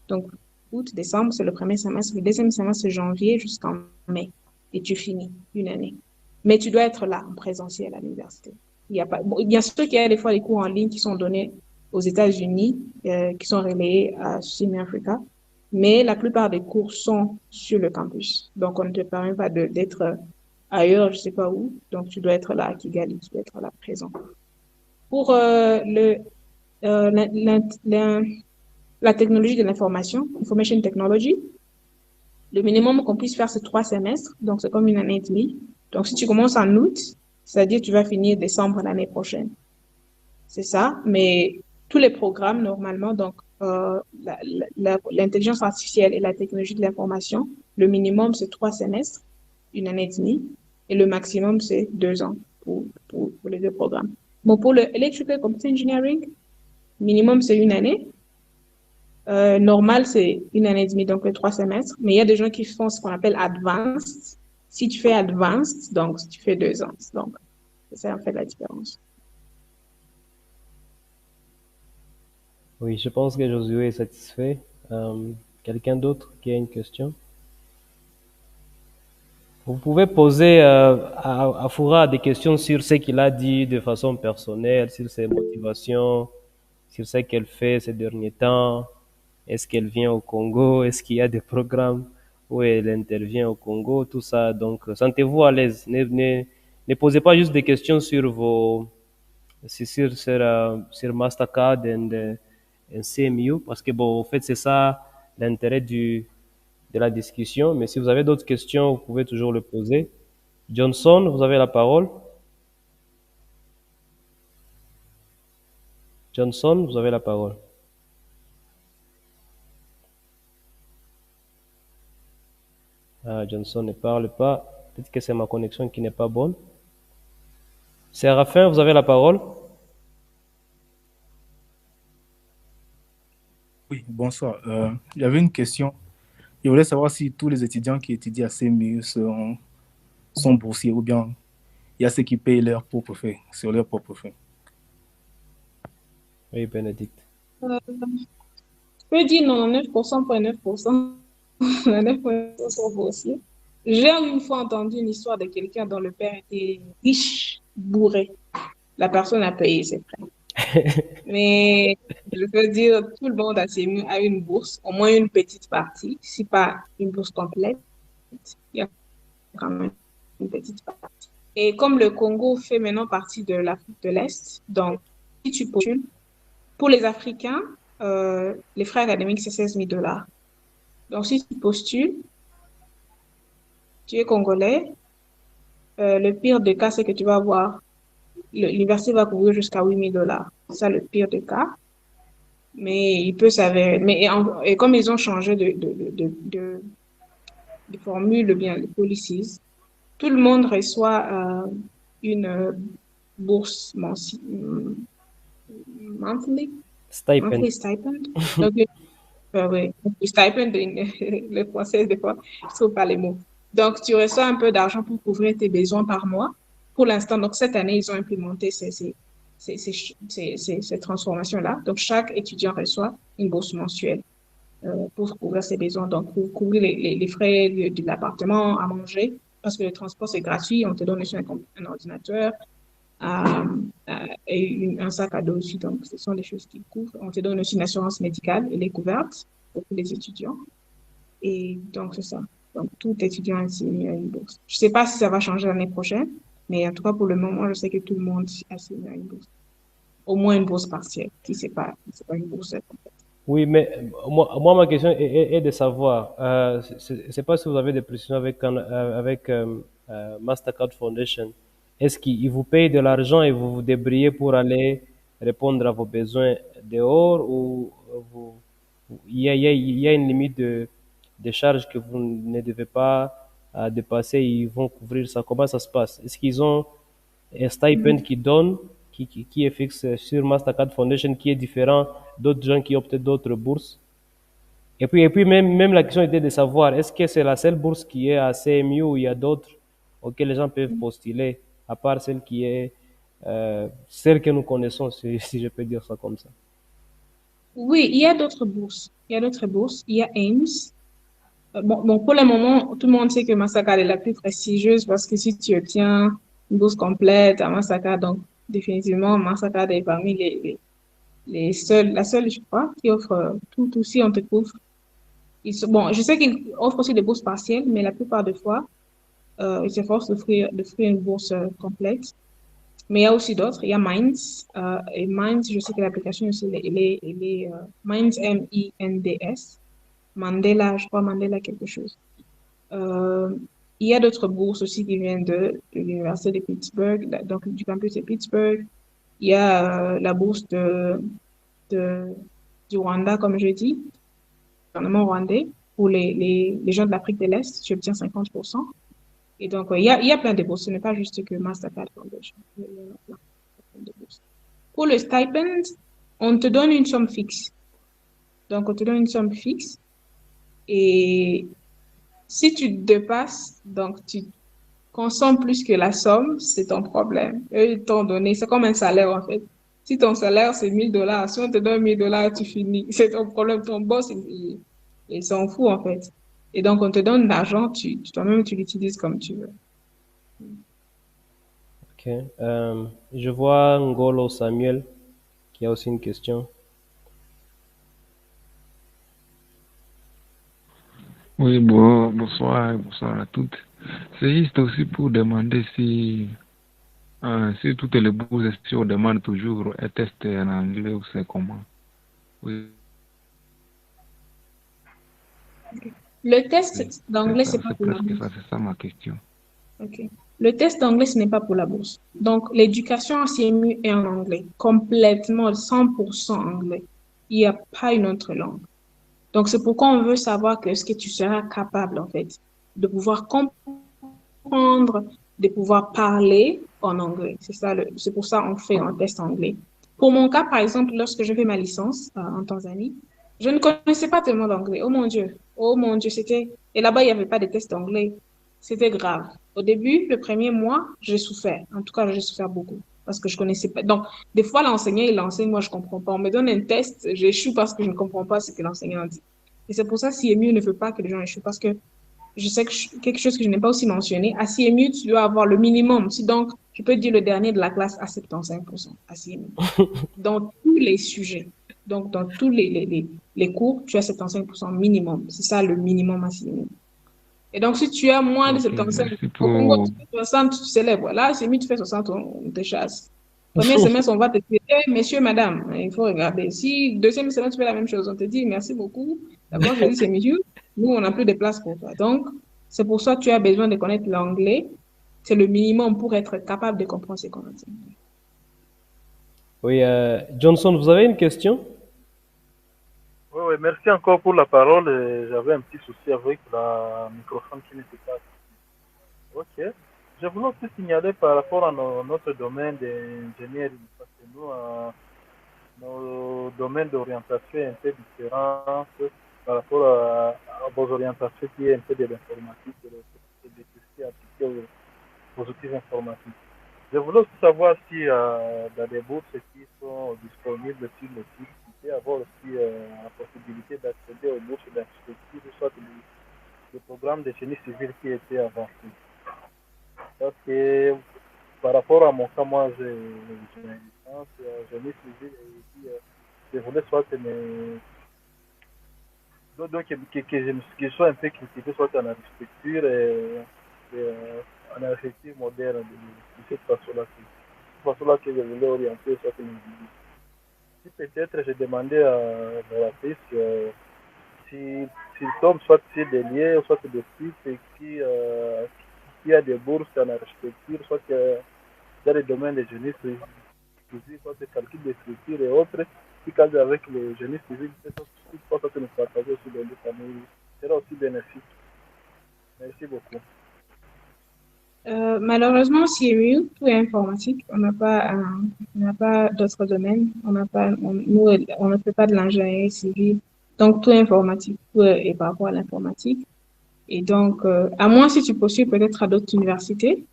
Donc, août, décembre, c'est le premier semestre. Le deuxième semestre, c'est janvier jusqu'en mai. Et tu finis une année. Mais tu dois être là, en présentiel à l'université. Il y a pas, bon, bien sûr qu'il y a des fois des cours en ligne qui sont donnés aux États-Unis, qui sont relayés à Sydney Africa. Mais la plupart des cours sont sur le campus. Donc, on ne te permet pas d'être ailleurs, je sais pas où. Donc, tu dois être là à Kigali, tu dois être là présent. Pour la technologie de l'information, information technology, le minimum qu'on puisse faire, c'est 3 semestres. Donc, c'est comme une année et demie. Donc, si tu commences en août, c'est-à-dire que tu vas finir décembre l'année prochaine. C'est ça. Mais tous les programmes, normalement, donc, l'intelligence artificielle et la technologie de l'information, le minimum, c'est 3 semestres, une année et demie, et le maximum, c'est 2 ans pour les deux programmes. Bon, pour le Electrical Computer Engineering, minimum, c'est une année. Normal, c'est une année et demie, donc les 3 semestres. Mais il y a des gens qui font ce qu'on appelle advanced. Si tu fais advanced, donc tu fais 2 ans. Donc, c'est ça en fait la différence. Oui, je pense que Josué est satisfait. Quelqu'un d'autre qui a une question? Vous pouvez poser à Foura des questions sur ce qu'il a dit de façon personnelle, sur ses motivations, sur ce qu'elle fait ces derniers temps. Est-ce qu'elle vient au Congo? Est-ce qu'il y a des programmes où elle intervient au Congo? Tout ça. Donc, sentez-vous à l'aise. Ne posez pas juste des questions sur Mastercard et CMU, parce que bon, en fait, c'est ça l'intérêt de la discussion. Mais si vous avez d'autres questions, vous pouvez toujours le poser. Johnson, vous avez la parole. Johnson, vous avez la parole. Ah, Johnson ne parle pas. Peut-être que c'est ma connexion qui n'est pas bonne. Séraphin, vous avez la parole. Oui, bonsoir. Il y avait une question. Je voulais savoir si tous les étudiants qui étudient à CMU sont boursiers ou bien il y a ceux qui payent leur propre frais, sur leur propre frais. Oui, Bénédicte. Je peux dire 99,9%. 99% sont boursiers. J'ai une fois entendu une histoire de quelqu'un dont le père était riche, bourré. La personne a payé ses frais. Mais je veux dire, tout le monde a une bourse, au moins une petite partie, si pas une bourse complète. Il y a quand même une petite partie. Et comme le Congo fait maintenant partie de l'Afrique de l'Est, donc si tu postules, pour les Africains, les frais académiques, c'est $16 000. Donc si tu postules, tu es Congolais, le pire des cas, c'est que tu vas avoir, l'université va couvrir jusqu'à $8 000. C'est ça le pire des cas. Mais il peut s'avérer. Et comme ils ont changé de formule, bien, les policies, tout le monde reçoit une bourse monthly Stipend. stipend. Donc, oui, stipend, le français, des fois, je ne trouve pas les mots. Donc, tu reçois un peu d'argent pour couvrir tes besoins par mois. Pour l'instant, donc cette année, ils ont implémenté ces transformations-là. Donc, chaque étudiant reçoit une bourse mensuelle pour couvrir ses besoins. Donc, pour couvrir les frais de l'appartement, à manger, parce que le transport, c'est gratuit. On te donne aussi un ordinateur et un sac à dos aussi. Donc, ce sont des choses qui couvrent. On te donne aussi une assurance médicale, elle est couverte pour tous les étudiants. Et donc, c'est ça. Donc, tout étudiant a signé à une bourse. Je ne sais pas si ça va changer l'année prochaine, mais en tout cas, pour le moment, je sais que tout le monde a signé à une bourse. Au moins une bourse partielle, si ce n'est pas une bourse complète. Oui, mais moi ma question est de savoir, c'est pas si vous avez des précisions avec Mastercard Foundation. est-ce qu'ils vous payent de l'argent et vous vous débrouillez pour aller répondre à vos besoins dehors ou il y a une limite de charges que vous ne devez pas dépasser, ils vont couvrir ça. Comment ça se passe? Est-ce qu'ils ont un stipend qui donne, qui est fixe sur Mastercard Foundation, qui est différent d'autres gens qui ont peut-être d'autres bourses? Et puis même la question était de savoir, est-ce que c'est la seule bourse qui est à CMU ou il y a d'autres auxquelles les gens peuvent postuler, à part celle qui est celle que nous connaissons, si je peux dire ça comme ça? Oui, il y a d'autres bourses. Il y a d'autres bourses. Il y a Ames. Bon, pour le moment, tout le monde sait que Mastercard est la plus prestigieuse parce que si tu obtiens une bourse complète à Mastercard, donc définitivement, Mastercard est parmi les seuls, la seule, je crois, qui offre tout aussi, on te couvre. Bon, je sais qu'ils offrent aussi des bourses partielles, mais la plupart des fois, ils s'efforcent d'offrir une bourse complète. Mais il y a aussi d'autres. Il y a Minds. Et Minds, je sais que l'application aussi, Minds, M-I-N-D-S. Mandela, je crois Mandela quelque chose. Il y a d'autres bourses aussi qui viennent de l'Université de Pittsburgh, donc du campus de Pittsburgh. Il y a la bourse du Rwanda, comme je dis, le gouvernement rwandais. Pour les gens de l'Afrique de l'Est, tu obtiens 50%. Et donc, il y a plein de bourses. Ce n'est pas juste que Mastercard Foundation. Il y a plein de bourses. Pour le stipend, on te donne une somme fixe. Donc, on te donne une somme fixe. Et si tu dépasses, donc tu consommes plus que la somme, c'est ton problème. Eux, ils t'ont donné, c'est comme un salaire en fait. Si ton salaire c'est $1000, si on te donne $1000, tu finis. C'est ton problème. Ton boss, il s'en fout en fait. Et donc, on te donne l'argent, toi-même, tu l'utilises comme tu veux. Ok. Je vois Ngolo Samuel qui a aussi une question. Oui, bonsoir à toutes. C'est juste aussi pour demander si toutes les bourses, si on demande toujours un test en anglais ou c'est comment. Oui. Le test d'anglais, c'est pas C'est pour la presque bourse. ça, c'est ça ma question. Ok. Le test d'anglais, ce n'est pas pour la bourse. Donc, l'éducation en CMU est en anglais, complètement 100% anglais. Il n'y a pas une autre langue. Donc, c'est pourquoi on veut savoir que est-ce que tu seras capable, en fait, de pouvoir comprendre, de pouvoir parler en anglais. C'est pour ça qu'on fait un test anglais. Pour mon cas, par exemple, lorsque je fais ma licence en Tanzanie, je ne connaissais pas tellement l'anglais. Oh mon Dieu, Et là-bas, il n'y avait pas de test d'anglais. C'était grave. Au début, le premier mois, j'ai souffert. En tout cas, j'ai souffert beaucoup parce que je connaissais pas. Donc, des fois, l'enseignant, il enseigne, moi, je comprends pas. On me donne un test, j'échoue parce que je ne comprends pas ce que l'enseignant dit. Et c'est pour ça, CMU ne veut pas que les gens échouent parce que je sais que quelque chose que je n'ai pas aussi mentionné, à CMU, tu dois avoir le minimum. Si donc, je peux dire le dernier de la classe à 75% à CMU. Dans tous les sujets. Donc, dans tous les cours, tu as 75% minimum. C'est ça le minimum à CMU. Et donc, si tu as moins de Ok, 75, merci au Congo, pour... tu fais 60, tu célèbres. Là, CMU, tu fais 60, on te chasse. Premier semestre, on va te dire, messieurs, madame, il faut regarder. Si deuxième semestre, tu fais la même chose, on te dit, merci beaucoup. D'abord, je dis, c'est mieux. Nous, on n'a plus de place pour toi. Donc, c'est pour ça que tu as besoin de connaître l'anglais. C'est le minimum pour être capable de comprendre ce qu'on dit. Oui, Johnson, vous avez une question? Oui, merci encore pour la parole. J'avais un petit souci avec la microphone qui n'était pas. Ok. Je voulais aussi signaler par rapport à notre domaine d'ingénierie, parce que nous, nos domaines d'orientation est un peu différent par rapport à vos orientations qui est un peu de l'informatique et de tout ce qui est appliqué aux outils informatiques. Je voulais aussi savoir si dans des bourses qui sont disponibles sur le site, il peut y avoir aussi la possibilité d'accéder aux bourses d'architecture, soit le programme de génie civil qui était avancé. Parce que par rapport à mon cas, moi j'ai une licence génie civil et puis je voulais soit que je sois un peu critiqué soit en architecture et en architecture moderne de cette façon-là. C'est pour cela que je voulais orienter soit une vidéo. Si peut-être je demandais à l'oratrice s'il tombe soit sur des liens, soit des sites qui a des bourses en architecture, soit dans les domaines des génies civils, quand c'est calcul des structures et autres, qui cadre avec le génie civil, c'est ça que nous partageons aussi dans les familles. Ce sera aussi bénéfique. Merci beaucoup. Malheureusement, CMU, tout est informatique. On n'a pas d'autres domaines. Nous, on ne fait pas de l'ingénierie civile. Donc, tout est informatique. Tout est par rapport à l'informatique. Et donc, à moins si tu postules peut-être à d'autres universités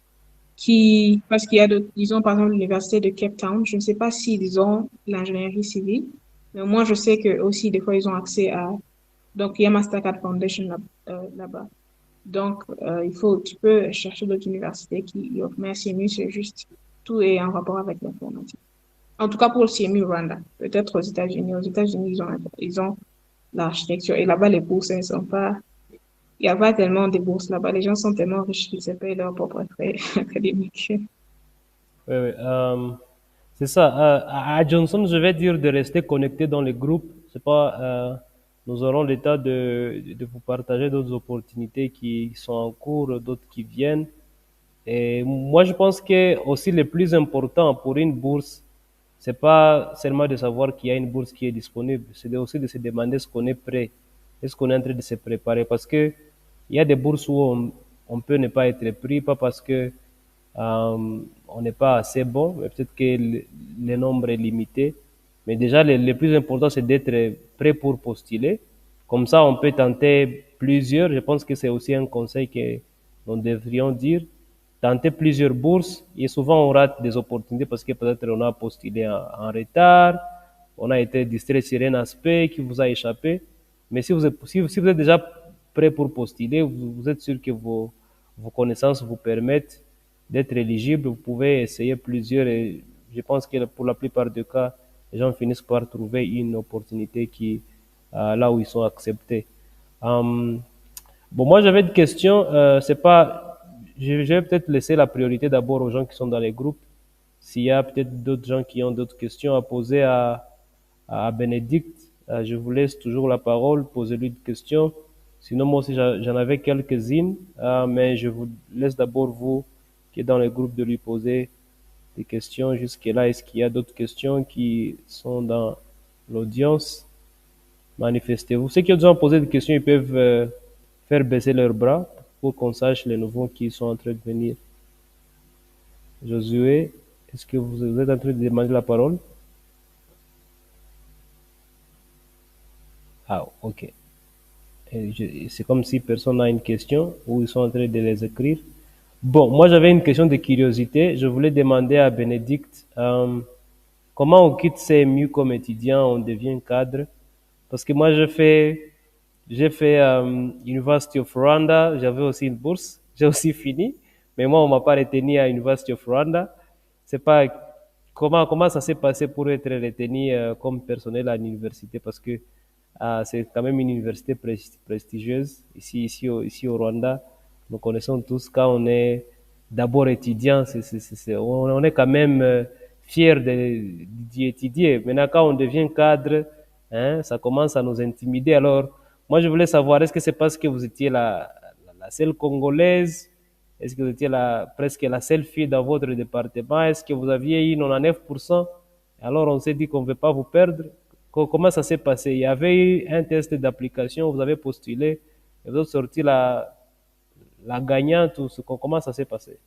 parce qu'il y a d'autres, disons, par exemple, l'université de Cape Town. Je ne sais pas s'ils ont l'ingénierie civile. Mais moi, je sais que aussi, des fois, ils ont accès donc, il y a Mastercard Foundation là-bas. Donc, tu peux chercher d'autres universités qui offrent, mais CMU, c'est juste, tout est en rapport avec l'informatique. En tout cas, pour le CMU Rwanda. Peut-être aux États-Unis. Aux États-Unis, ils ont l'architecture. Et là-bas, les bourses, elles sont pas, il n'y a pas tellement de bourses là-bas. Les gens sont tellement riches qu'ils se payent leurs propres frais académiques. Oui, oui. C'est ça. À Johnson, je vais dire de rester connecté dans les groupes. C'est pas, nous aurons le temps de vous partager d'autres opportunités qui sont en cours, d'autres qui viennent. Et moi, je pense que aussi le plus important pour une bourse, c'est pas seulement de savoir qu'il y a une bourse qui est disponible, c'est aussi de se demander est-ce qu'on est prêt, est-ce qu'on est en train de se préparer, parce que il y a des bourses où on peut ne pas être pris, pas parce que on n'est pas assez bon, mais peut-être que le nombre est limité. Mais déjà, le plus important, c'est d'être prêt pour postuler. Comme ça, on peut tenter plusieurs. Je pense que c'est aussi un conseil que nous devrions dire. Tenter plusieurs bourses et souvent on rate des opportunités parce que peut-être on a postulé en retard, on a été distrait sur un aspect qui vous a échappé. Mais si vous êtes déjà prêt pour postuler, vous êtes sûr que vos connaissances vous permettent d'être éligible. Vous pouvez essayer plusieurs et je pense que pour la plupart des cas, les gens finissent par trouver une opportunité qui là où ils sont acceptés. Bon, moi j'avais une question. C'est pas je vais peut-être laisser la priorité d'abord aux gens qui sont dans les groupes. S'il y a peut-être d'autres gens qui ont d'autres questions à poser à Bénédicte, je vous laisse toujours la parole, posez-lui des questions. Sinon, moi aussi, j'en avais quelques-unes, mais je vous laisse d'abord, vous, qui êtes dans les groupes, de lui poser des questions jusque-là. Est-ce qu'il y a d'autres questions qui sont dans l'audience? Manifestez-vous. Ceux qui ont déjà posé des questions, ils peuvent faire baisser leurs bras pour qu'on sache les nouveaux qui sont en train de venir. Josué, est-ce que vous êtes en train de demander la parole? Ah, ok. C'est comme si personne n'a une question ou ils sont en train de les écrire. Bon, moi j'avais une question de curiosité. Je voulais demander à Bénédicte comment on quitte CMU comme étudiant, on devient cadre. Parce que moi j'ai fait University of Rwanda, j'avais aussi une bourse, j'ai aussi fini, mais moi on m'a pas retenu à University of Rwanda. C'est pas comment ça s'est passé pour être retenu comme personnel à l'université parce que c'est quand même une université prestigieuse ici au Rwanda. Nous connaissons tous quand on est d'abord étudiant, on est quand même fier d'y étudier. Maintenant quand on devient cadre, hein, ça commence à nous intimider. Alors moi, je voulais savoir, est-ce que c'est parce que vous étiez la seule Congolaise? Est-ce que vous étiez presque la seule fille dans votre département? Est-ce que vous aviez eu 99%? Alors, on s'est dit qu'on ne veut pas vous perdre. Comment ça s'est passé? Il y avait eu un test d'application, vous avez postulé, et vous avez sorti la gagnante. Comment ça s'est passé?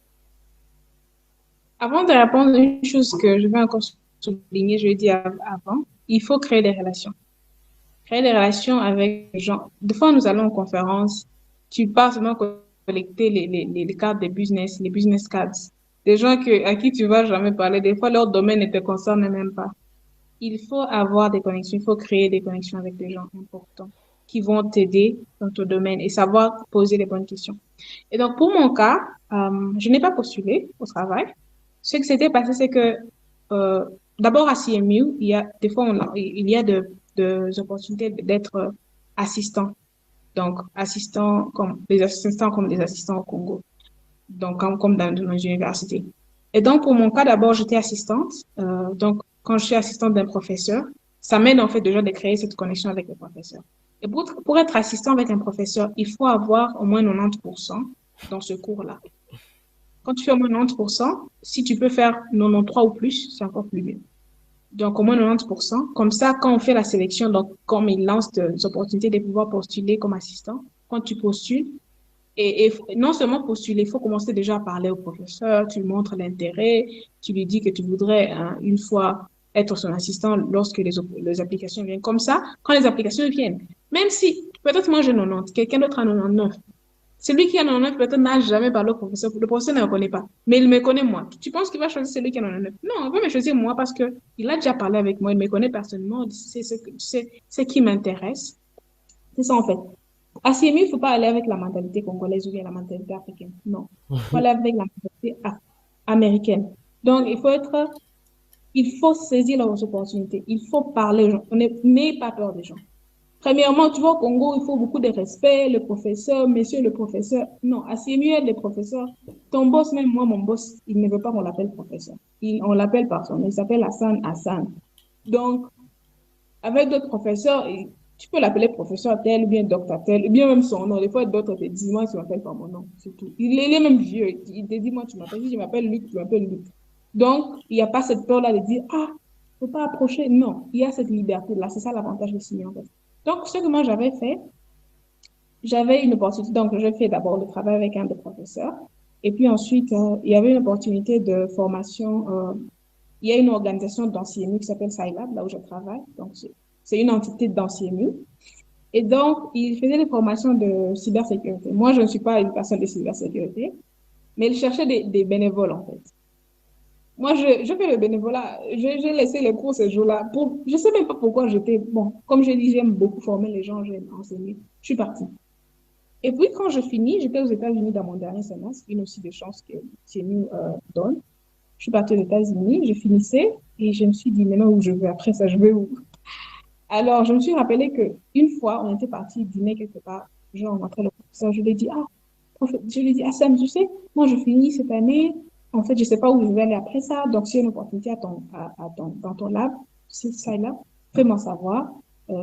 Avant de répondre, une chose que je vais encore souligner, je l'ai dit avant, il faut créer des relations. Créer des relations avec les gens. Des fois, nous allons en conférence, tu pars seulement collecter les cartes des business, les business cards. Des gens à qui tu vas jamais parler. Des fois, leur domaine ne te concerne même pas. Il faut avoir des connexions, il faut créer des connexions avec des gens importants qui vont t'aider dans ton domaine et savoir poser les bonnes questions. Et donc, pour mon cas, je n'ai pas postulé au travail. Ce qui s'était passé, c'est que d'abord à CMU, des fois, il y a des opportunités d'être assistant. Donc, des assistants au Congo. Donc, comme dans nos universités. Et donc, pour mon cas, d'abord, j'étais assistante. Donc, quand je suis assistante d'un professeur, ça m'aide en fait déjà de créer cette connexion avec le professeur. Et pour être assistant avec un professeur, il faut avoir au moins 90% dans ce cours-là. Quand tu fais au moins 90%, si tu peux faire 93 ou plus, c'est encore plus bien. Donc, au moins 90%. Comme ça, quand on fait la sélection, donc, comme ils lancent des opportunités de pouvoir postuler comme assistant, quand tu postules, et non seulement postuler, il faut commencer déjà à parler au professeur, tu lui montres l'intérêt, tu lui dis que tu voudrais une fois être son assistant lorsque les applications viennent. Comme ça, quand les applications viennent, même si peut-être moi j'ai 90, quelqu'un d'autre a 99, celui qui a 99 peut-être n'a jamais parlé au professeur, le professeur ne le connaît pas, mais il me connaît moi. Tu penses qu'il va choisir celui qui a 99? Non, il va me choisir moi parce que il a déjà parlé avec moi, il me connaît personnellement, c'est ce qui m'intéresse. C'est ça en fait. À CMU, il ne faut pas aller avec la mentalité congolaise ou bien la mentalité africaine. Non. Il faut aller avec la mentalité américaine. Donc, il faut saisir leurs opportunités. Il faut parler aux gens. N'ayez pas peur des gens. Premièrement, tu vois, au Congo, il faut beaucoup de respect. Le professeur, monsieur le professeur. Non, à CMU, il y a des professeurs. Ton boss, même moi, mon boss, il ne veut pas qu'on l'appelle professeur. On l'appelle par son nom. Il s'appelle Hassan Hassan. Donc, avec d'autres professeurs, tu peux l'appeler professeur tel, ou bien docteur tel, ou bien même son nom. Des fois, d'autres te disent, moi, tu m'appelles par mon nom, c'est tout. Il est même vieux. Il te dit, moi, tu m'appelles. Si je m'appelle Luc, tu m'appelles Luc. Donc, il n'y a pas cette peur-là de dire, ah, faut pas approcher. Non, il y a cette liberté-là. C'est ça l'avantage de signer, en fait. Donc, ce que moi, j'avais fait, j'avais une opportunité. Donc, j'ai fait d'abord le travail avec un des professeurs. Et puis ensuite, il y avait une opportunité de formation. Il y a une organisation dans CMU qui s'appelle Scilab, là où je travaille. Donc, c'est une entité dans CMU. Et donc, il faisait des formations de cybersécurité. Moi, je ne suis pas une personne de cybersécurité, mais il cherchait des bénévoles, en fait. Moi, je fais le bénévolat. J'ai laissé les cours ce jour-là. Je ne sais même pas pourquoi j'étais... Bon, comme je dis, j'aime beaucoup former les gens, j'aime enseigner. Je suis partie. Et puis, quand je finis, j'étais aux États-Unis dans mon dernier semestre, une aussi des chances que CMU donne. Je suis partie aux États-Unis, je finissais et je me suis dit, maintenant où je vais après ça, je vais où? Alors, je me suis rappelé qu'une fois, on était parti dîner quelque part. Je rencontrais le professeur, je lui ai dit, je lui ai dit, Sam, tu sais, moi, je finis cette année. En fait, je ne sais pas où je vais aller après ça. Donc, s'il y a une opportunité dans ton lab, c'est ça là, fais-moi savoir.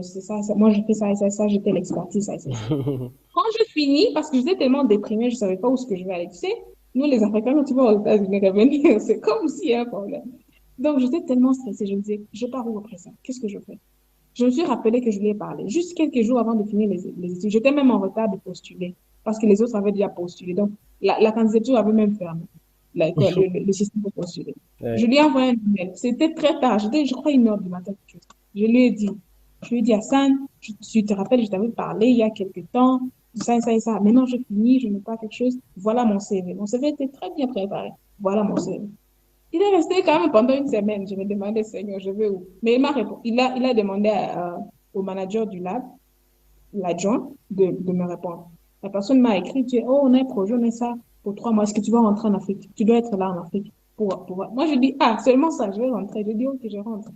C'est ça, moi, je fais ça et ça, ça, j'étais l'expertise, ça et ça. Quand je finis, parce que j'étais tellement déprimée, je ne savais pas où est-ce que je vais aller. Tu sais, nous, les Africains, quand tu vas aux États-Unis revenir, c'est comme s'il y a un problème. Donc, j'étais tellement stressée. Je me disais, je pars où après ça? Qu'est-ce que je fais? Je me suis rappelé que je lui ai parlé. Juste quelques jours avant de finir les études. J'étais même en retard de postuler parce que les autres avaient déjà postulé. Donc, la candidature avait même fermé. Le système pour postuler. Ouais. Je lui ai envoyé un email. C'était très tard. J'étais, je crois, 1 heure du matin. Je lui ai dit, Hassan, tu te rappelles, je t'avais parlé il y a quelques temps, ça et ça et ça. Maintenant, je finis, je n'ai pas quelque chose. Voilà mon CV. Mon CV était très bien préparé. Voilà mon CV. Il est resté quand même pendant 1 semaine. Je me demandais, Seigneur, je vais où? Mais il m'a répondu. Il a demandé au manager du lab, l'adjoint, de me répondre. La personne m'a écrit, oh, on a un projet, on a ça pour 3 mois. Est-ce que tu vas rentrer en Afrique? Tu dois être là en Afrique. Moi, je dis, seulement ça, je vais rentrer. Je dis, ok, je rentre.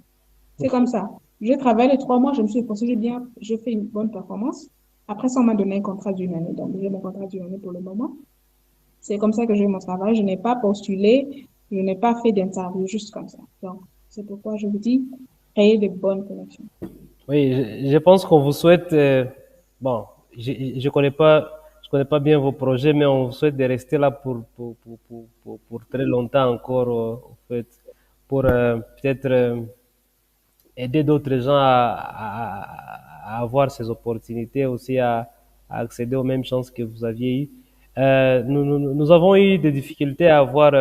C'est comme ça. J'ai travaillé les 3 mois, je me suis efforcée, j'ai fait une bonne performance. Après ça, on m'a donné un contrat d'1 année. Donc, j'ai mon contrat d'1 année pour le moment. C'est comme ça que j'ai eu mon travail. Je n'ai pas postulé, je n'ai pas fait d'interview, juste comme ça. Donc, c'est pourquoi je vous dis, créer de bonnes connexions. Oui, je pense qu'on vous souhaite, bon, je connais pas bien vos projets, mais on vous souhaite de rester là pour très longtemps encore, en fait, pour peut-être aider d'autres gens à avoir ces opportunités, aussi à accéder aux mêmes chances que vous aviez eues. Nous avons eu des difficultés à avoir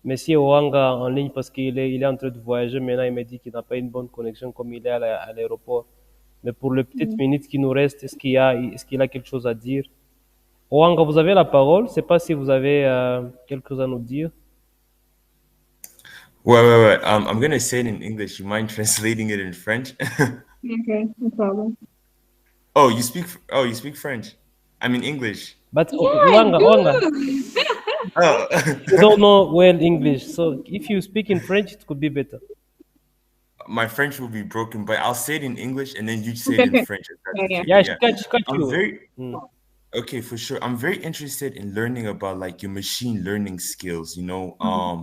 Monsieur Ouanga en ligne parce qu'il est en train de voyager. Maintenant, il me dit qu'il n'a pas une bonne connexion comme il est à l'aéroport. Mais pour les petites minutes qui nous restent, est-ce qu'il a quelque chose à dire? Ouanga, vous avez la parole. Je ne sais pas si vous avez quelque chose à nous dire. Wait. I'm gonna say it in English. You mind translating it in French? Okay, no problem. Oh, you speak French. I mean English. But Yeah, Ouanga, Oh. you don't know well English. So if you speak in French, it could be better. My French will be broken, but I'll say it in English and then you say it in French. If that's okay. Yeah, she got I'm you. very okay, for sure. I'm very interested in learning about like your machine learning skills, you know.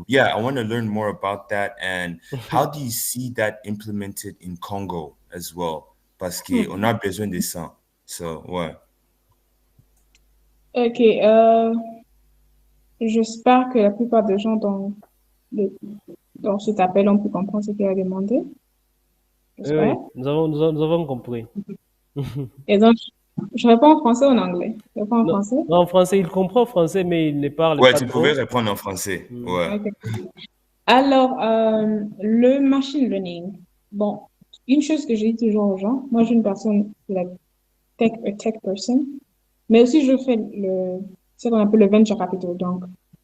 Yeah, I want to learn more about that. And how do you see that implemented in Congo as well? Parce qu'on a besoin de ça. So, ouais. Ok. J'espère que la plupart des gens dans cet appel ont pu comprendre ce qu'il a demandé. Oui, oui, J'espère. nous avons compris. Et donc, je réponds en français ou en anglais? Je réponds en Non, français? non, en français, il comprend français, mais il ne parle Ouais, pas tu pouvais trop. répondre en français. Ouais. Ok. Alors, le machine learning. Bon, une chose que je dis toujours aux gens, moi, je suis une personne, tech person, mais aussi je fais ce qu'on appelle le venture capital, donc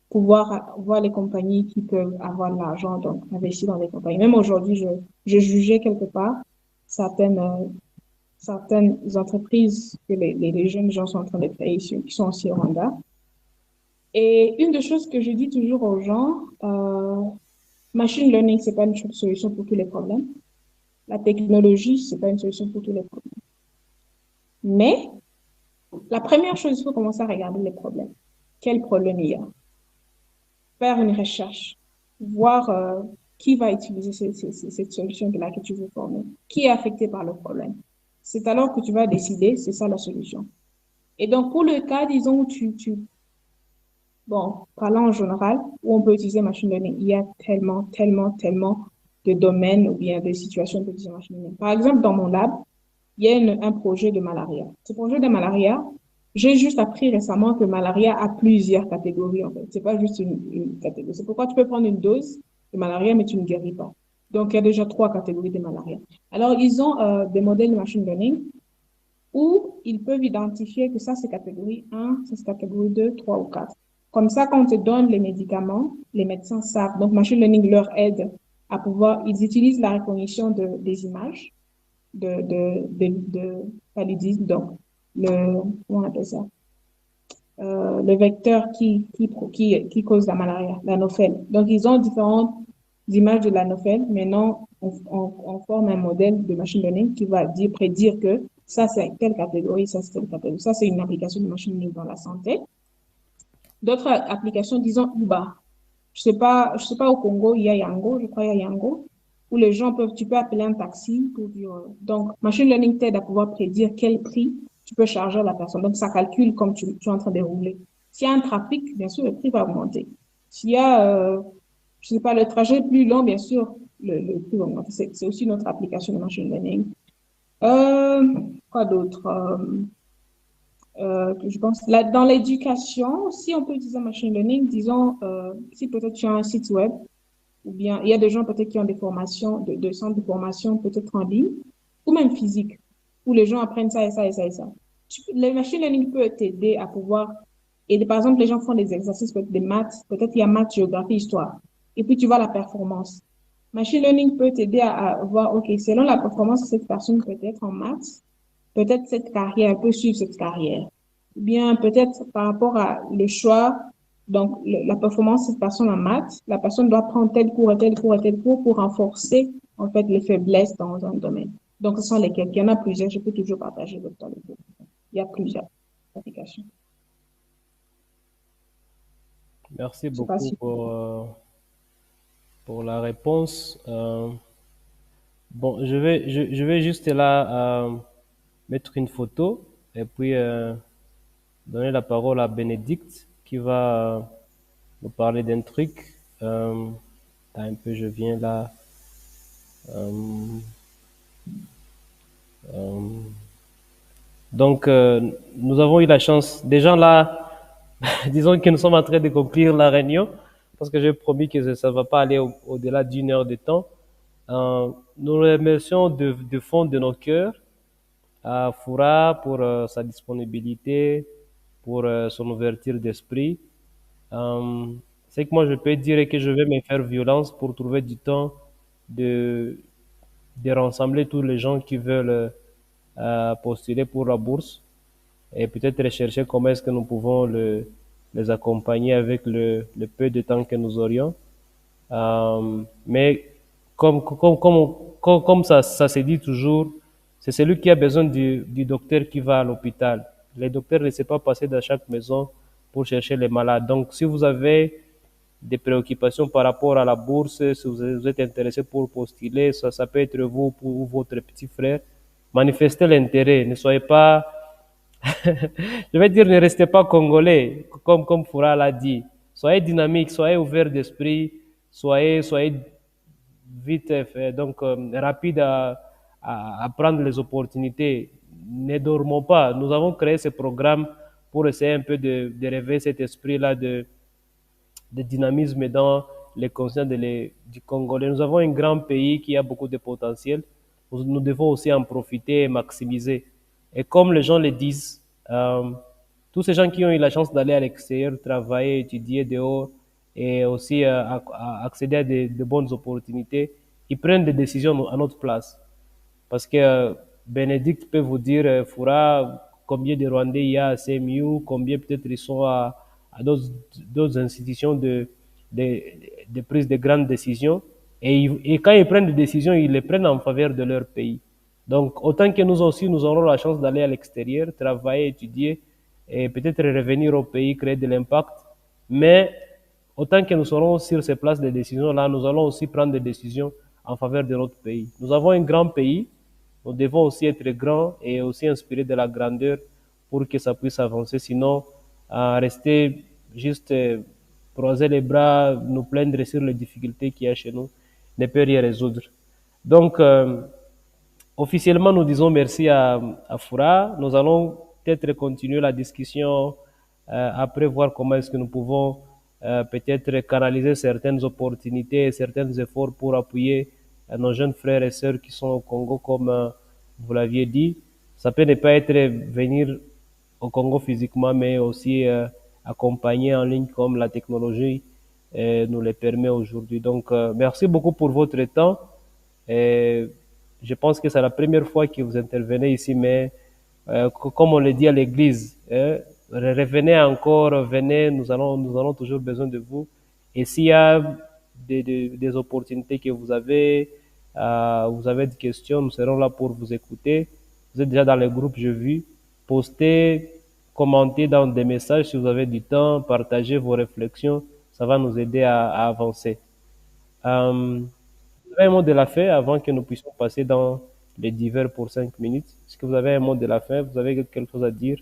pouvoir voir les compagnies qui peuvent avoir de l'argent, donc investir dans des compagnies. Même aujourd'hui, je jugeais quelque part certaines, certaines entreprises que les jeunes gens sont en train de créer ici, qui sont aussi au Rwanda. Et une des choses que je dis toujours aux gens, machine learning, c'est pas une solution pour tous les problèmes. La technologie, c'est pas une solution pour tous les problèmes. Mais la première chose, il faut commencer à regarder les problèmes. Quel problème il y a? Faire une recherche, voir qui va utiliser cette solution de laquelle tu veux former, qui est affecté par le problème. C'est alors que tu vas décider, c'est ça la solution. Et donc, pour le cas, disons, où bon, parlant en général, où on peut utiliser machine learning, il y a tellement de domaines ou bien de situations où on peut utiliser machine learning. Par exemple, dans mon lab, il y a un projet de malaria. Ce projet de malaria, j'ai juste appris récemment que malaria a plusieurs catégories, en fait. C'est pas juste une catégorie. C'est pourquoi tu peux prendre une dose de malaria, mais tu ne guéris pas. Donc, il y a déjà 3 catégories de malaria. Alors, ils ont des modèles de machine learning où ils peuvent identifier que ça, c'est catégorie 1, ça, c'est catégorie 2, 3 ou 4. Comme ça, quand on te donne les médicaments, les médecins savent. Donc, machine learning leur aide à pouvoir, ils utilisent la reconnaissance des images de paludisme, donc comment on appelle ça? Le vecteur qui cause la malaria, l'anophèle. Donc, ils ont différentes images de l'anophèle. Maintenant, on forme un modèle de machine learning qui va prédire que ça, c'est telle catégorie, ça, c'est telle catégorie. Ça, c'est une application de machine learning dans la santé. D'autres applications, disons Uber. Je sais pas au Congo, il y a Yango, je crois il y a Yango, où les gens tu peux appeler un taxi pour dire, donc, machine learning t'aide à pouvoir prédire quel prix tu peux charger à la personne. Donc, ça calcule comme tu es en train de rouler. S'il y a un trafic, bien sûr, le prix va augmenter. S'il y a, je sais pas, le trajet est plus long, bien sûr, le prix va augmenter. C'est aussi notre application de machine learning. Quoi d'autre? Je pense, là, dans l'éducation, si on peut utiliser machine learning, disons, si peut-être tu as un site web, ou bien il y a des gens peut-être qui ont des formations, de centres de formation peut-être en ligne, ou même physique, où les gens apprennent ça et ça et ça et ça. Le machine learning peut t'aider à pouvoir, et par exemple, les gens font des exercices, peut-être des maths, peut-être il y a maths, géographie, histoire, et puis tu vois la performance. Machine learning peut t'aider à voir, OK, selon la performance de cette personne peut-être en maths, peut-être cette carrière, peut suivre cette carrière. Ou bien peut-être par rapport à le choix, donc la performance de cette personne en maths, la personne doit prendre tel cours et tel cours et tel cours pour renforcer en fait les faiblesses dans un domaine. Donc ce sont lesquels. Il y en a plusieurs, je peux toujours partager votre temps. Il y a plusieurs applications. Merci beaucoup pour la réponse. Bon, je vais juste là mettre une photo et puis donner la parole à Bénédicte qui va nous parler d'un truc. Un peu, je viens là. Donc, nous avons eu la chance. Des gens là, disons que nous sommes en train de conclure la réunion parce que j'ai promis que ça ne va pas aller au-delà d'une heure de temps. Nous remercions de fond de nos cœurs à Foura pour sa disponibilité, pour son ouverture d'esprit. C'est que moi je peux dire que je vais me faire violence pour trouver du temps de rassembler tous les gens qui veulent postuler pour la bourse et peut-être rechercher comment est-ce que nous pouvons les accompagner avec le peu de temps que nous aurions. Mais comme ça se dit toujours, c'est celui qui a besoin du docteur qui va à l'hôpital. Les docteurs ne savent pas passer dans chaque maison pour chercher les malades. Donc, si vous avez des préoccupations par rapport à la bourse, si vous êtes intéressé pour postuler, ça peut être vous ou votre petit frère. Manifestez l'intérêt. Ne soyez pas, je vais dire, ne restez pas congolais, comme Foura l'a dit. soyez dynamique, soyez ouvert d'esprit, soyez vite, donc rapide à prendre les opportunités. Ne dormons pas. Nous avons créé ce programme pour essayer un peu de réveiller cet esprit-là de dynamisme dans les consciences du Congolais. Nous avons un grand pays qui a beaucoup de potentiel. Nous devons aussi en profiter et maximiser. Et comme les gens le disent, tous ces gens qui ont eu la chance d'aller à l'extérieur, travailler, étudier dehors et aussi accéder à de bonnes opportunités, ils prennent des décisions à notre place. Parce que Bénédicte peut vous dire, Foura, combien de Rwandais il y a à CMU, combien peut-être ils sont à d'autres institutions de prise de grandes décisions. Et quand ils prennent des décisions, ils les prennent en faveur de leur pays. Donc, autant que nous aussi, nous aurons la chance d'aller à l'extérieur, travailler, étudier, et peut-être revenir au pays, créer de l'impact. Mais autant que nous serons sur ces places de décision-là, nous allons aussi prendre des décisions en faveur de notre pays. Nous avons un grand pays, nous devons aussi être grands et aussi inspirer de la grandeur pour que ça puisse avancer. Sinon, rester juste croiser les bras, nous plaindre sur les difficultés qu'il y a chez nous, ne peut rien résoudre. Donc, officiellement, nous disons merci à Foura. Nous allons peut-être continuer la discussion après, voir comment est-ce que nous pouvons peut-être canaliser certaines opportunités et certains efforts pour appuyer nos jeunes frères et sœurs qui sont au Congo, comme vous l'aviez dit. Ça peut ne pas être venir au Congo physiquement, mais aussi accompagner en ligne comme la technologie nous le permet aujourd'hui. Donc, merci beaucoup pour votre temps. Et je pense que c'est la première fois que vous intervenez ici, mais comme on le dit à l'église, revenez encore, venez, nous allons toujours besoin de vous. Et s'il y a des opportunités que vous avez des questions, nous serons là pour vous écouter. Vous êtes déjà dans le groupe, je vu. Postez, commentez dans des messages si vous avez du temps, partagez vos réflexions, ça va nous aider à avancer. Vous avez un mot de la fin avant que nous puissions passer dans les divers pour 5 minutes? Est-ce que vous avez un mot de la fin? Vous avez quelque chose à dire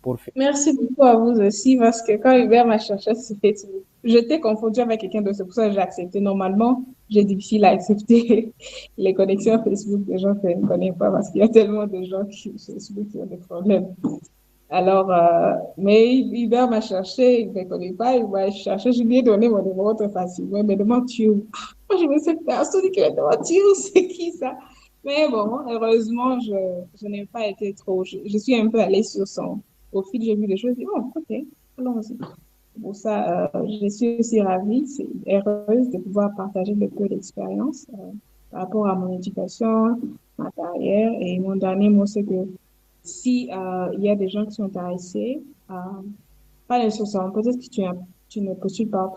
pour finir? Merci beaucoup à vous aussi, parce que quand Hubert m'a cherché sur Facebook, j'étais confondue avec quelqu'un d'autre, c'est pour ça que j'ai accepté. Normalement, j'ai difficile à accepter les connexions Facebook des gens que je ne connais pas, parce qu'il y a tellement de gens qui ont des problèmes. Alors, mais Hubert m'a cherché, il ne me connaît pas, il m'a cherché, je lui ai donné mon numéro très facilement. Il me demande, tu où? Moi, je me suis dit, personne qui me demande, tu où? C'est qui ça? Mais bon, heureusement, je n'ai pas été trop, je suis un peu allée sur son profil, j'ai vu des choses, j'ai dit, oh, ok, allons-y. Pour ça, je suis aussi ravie, heureuse de pouvoir partager un peu d'expérience par rapport à mon éducation, ma carrière. Et mon dernier mot, c'est que si il y a des gens qui sont intéressés, pas nécessairement, peut-être que tu ne postules pas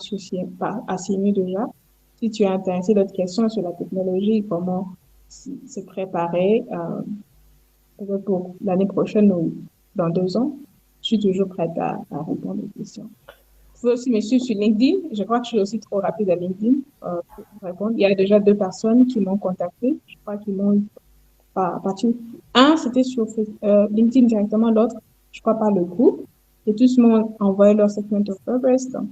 à CMU déjà. Si tu es intéressé d'autres questions sur la technologie, comment se préparer, peut-être pour l'année prochaine ou dans 2 ans, je suis toujours prête à répondre aux questions. Vous pouvez aussi me suivre sur LinkedIn. Je crois que je suis aussi trop rapide à LinkedIn pour répondre. Il y a déjà 2 personnes qui m'ont contacté. Je crois qu'ils m'ont parti. Un, c'était sur LinkedIn directement, l'autre, je crois pas le groupe. Et tous m'ont envoyé leur statement of purpose. Donc,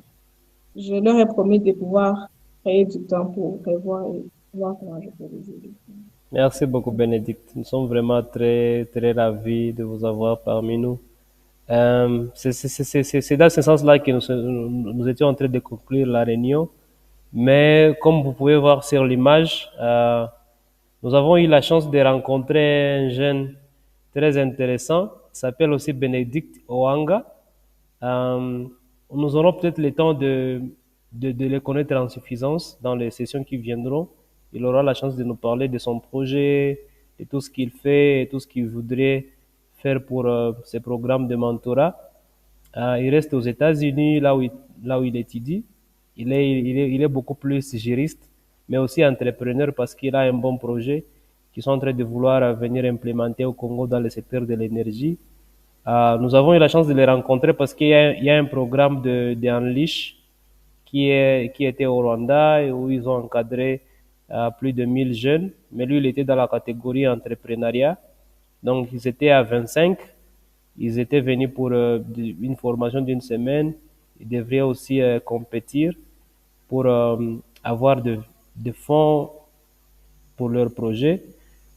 je leur ai promis de pouvoir créer du temps pour prévoir et voir comment je peux les aider. Merci beaucoup, Bénédicte. Nous sommes vraiment très, très ravis de vous avoir parmi nous. C'est dans ce sens-là que nous étions en train de conclure la réunion. Mais comme vous pouvez voir sur l'image, nous avons eu la chance de rencontrer un jeune très intéressant, il s'appelle aussi Bénédicte Oanga. Nous aurons peut-être le temps de le connaître en suffisance dans les sessions qui viendront. Il aura la chance de nous parler de son projet, de tout ce qu'il fait et tout ce qu'il voudrait faire pour ses programmes de mentorat. Il reste aux États-Unis, là où il étudie. Il est beaucoup plus juriste, mais aussi entrepreneur parce qu'il a un bon projet qu'ils sont en train de vouloir venir implémenter au Congo dans le secteur de l'énergie. Nous avons eu la chance de les rencontrer parce qu'il y a un programme de Unleash qui était au Rwanda et où ils ont encadré plus de 1000 jeunes. Mais lui, il était dans la catégorie entrepreneuriat. Donc, ils étaient à 25. Ils étaient venus pour une formation d'une semaine. ils devraient aussi compétir pour avoir de fonds pour leur projet.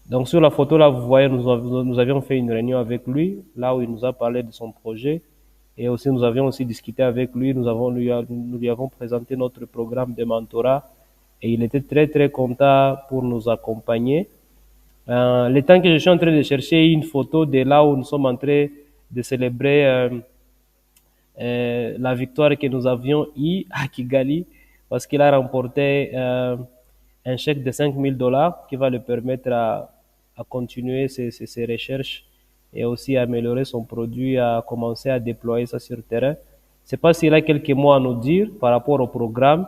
Donc sur la photo là, vous voyez, nous avions fait une réunion avec lui, là où il nous a parlé de son projet. Et aussi, nous avions aussi discuté avec lui, nous lui avons présenté notre programme de mentorat et il était très très content pour nous accompagner. Le temps que je suis en train de chercher une photo de là où nous sommes en train de célébrer la victoire que nous avions eue à Kigali, parce qu'il a remporté un chèque de $5 000 qui va lui permettre à continuer ses recherches et aussi à améliorer son produit, à commencer à déployer ça sur le terrain. Je ne sais pas s'il a quelques mots à nous dire par rapport au programme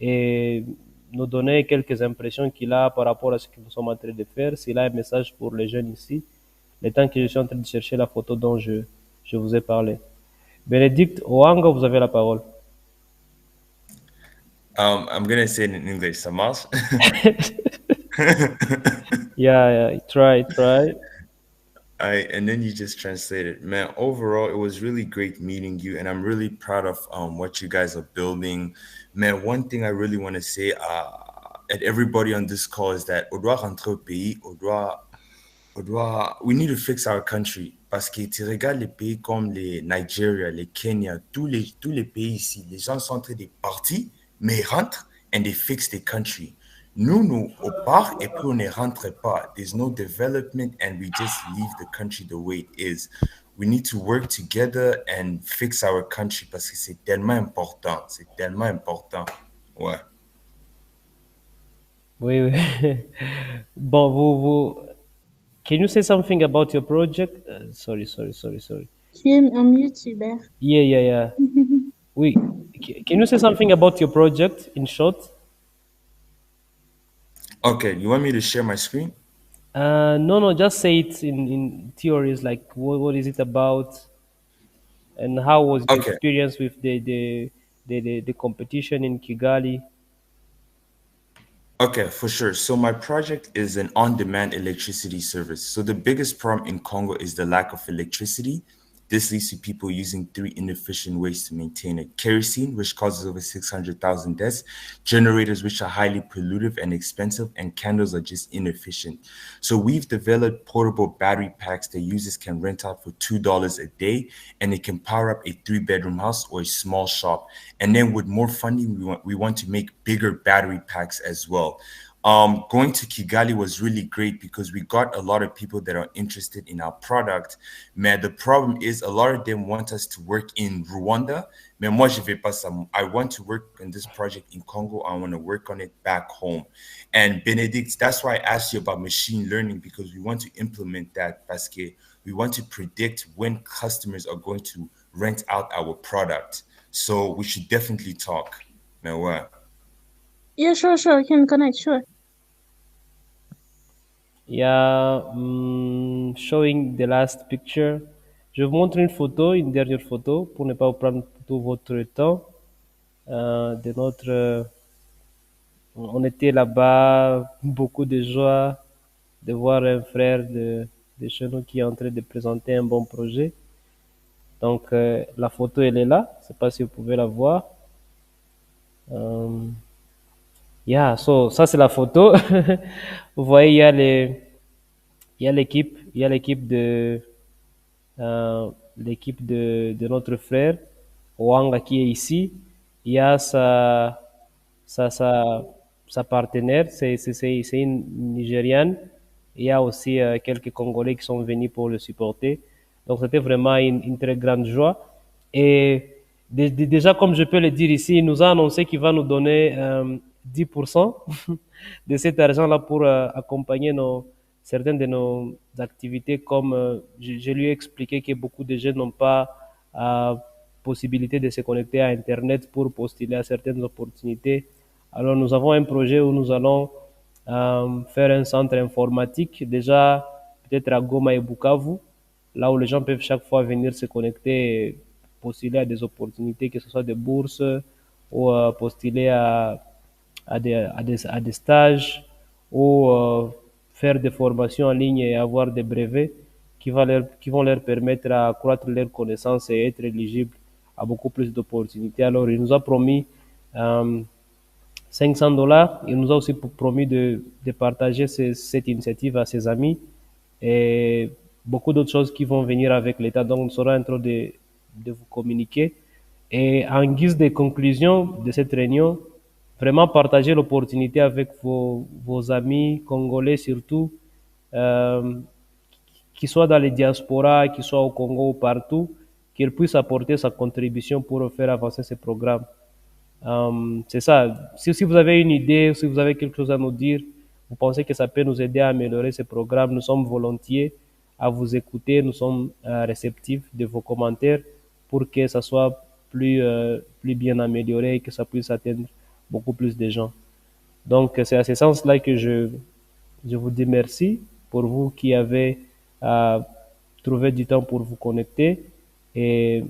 et nous donner quelques impressions qu'il a par rapport à ce que nous sommes en train de faire, s'il a un message pour les jeunes ici, le temps que je suis en train de chercher la photo dont je vous ai parlé. Bénédicte Oanga, vous avez la parole. I'm gonna say it in English, ça marche? Yeah, try. And then you just translate it. Man, overall, it was really great meeting you, and I'm really proud of what you guys are building. Man, one thing I really want to say at everybody on this call is that we need to fix our country. Parce que tu regardes les pays comme les Nigeria, les Kenya, tous les pays ici, les gens sont en train de partir, mais ils rentrent and they fix the country. Nous, on part et puis on ne rentre pas. There's no development and we just leave the country the way it is. We need to work together and fix our country parce que c'est tellement important. C'est tellement important. Ouais. Oui. Bon, can you say something about your project? Sorry. Tu es en mute, Hubert. Yeah. Oui. Can you say something about your project in short? Okay, you want me to share my screen? No, just say it in theories, like what is it about and how was your experience with the competition in Kigali? Okay, for sure. So my project is an on-demand electricity service. So the biggest problem in Congo is the lack of electricity. This leads to people using 3 inefficient ways to maintain it. Kerosene, which causes over 600,000 deaths, generators, which are highly pollutive and expensive, and candles are just inefficient. So we've developed portable battery packs that users can rent out for $2 a day, and it can power up a 3-bedroom house or a small shop. And then with more funding, we want to make bigger battery packs as well. Going to Kigali was really great because we got a lot of people that are interested in our product. Man, the problem is a lot of them want us to work in Rwanda. Mais moi, je vais pas ça. I want to work on this project in Congo. I want to work on it back home. And Benedict, that's why I asked you about machine learning, because we want to implement that parce que we want to predict when customers are going to rent out our product. So we should definitely talk. Now what? Yeah, sure. We can connect, sure. Yeah, showing the last picture. Je vous montre une dernière photo, pour ne pas vous prendre tout votre temps. De notre, on était là-bas, beaucoup de joie de voir un frère de chez nous qui est en train de présenter un bon projet. Donc la photo elle est là, je sais pas si vous pouvez la voir. Yeah, so ça c'est la photo. Vous voyez, il y a l'équipe de notre frère Wanga qui est ici. Il y a sa partenaire, c'est une Nigériane. Il y a aussi quelques Congolais qui sont venus pour le supporter. Donc c'était vraiment une très grande joie. Et déjà, comme je peux le dire ici, il nous a annoncé qu'il va nous donner 10% de cet argent-là pour accompagner certaines de nos activités, comme je lui ai expliqué que beaucoup de jeunes n'ont pas possibilité de se connecter à Internet pour postuler à certaines opportunités. Alors nous avons un projet où nous allons faire un centre informatique, déjà peut-être à Goma et Bukavu, là où les gens peuvent chaque fois venir se connecter et postuler à des opportunités, que ce soit des bourses ou postuler à des stages ou faire des formations en ligne et avoir des brevets qui vont leur permettre d'accroître leurs connaissances et être éligibles à beaucoup plus d'opportunités. Alors, il nous a promis $500. Il nous a aussi promis de partager cette initiative à ses amis et beaucoup d'autres choses qui vont venir avec l'État. Donc, nous serons en train de vous communiquer. Et en guise de conclusion de cette réunion, vraiment partager l'opportunité avec vos amis congolais surtout, qui soient dans les diasporas, qui soient au Congo ou partout, qu'ils puissent apporter sa contribution pour faire avancer ces programmes. C'est ça. Si vous avez une idée, si vous avez quelque chose à nous dire, vous pensez que ça peut nous aider à améliorer ces programmes, nous sommes volontiers à vous écouter, nous sommes réceptifs de vos commentaires pour que ça soit plus bien amélioré et que ça puisse atteindre beaucoup plus de gens. Donc, c'est à ce sens-là que je vous dis merci pour vous qui avez trouvé du temps pour vous connecter. Et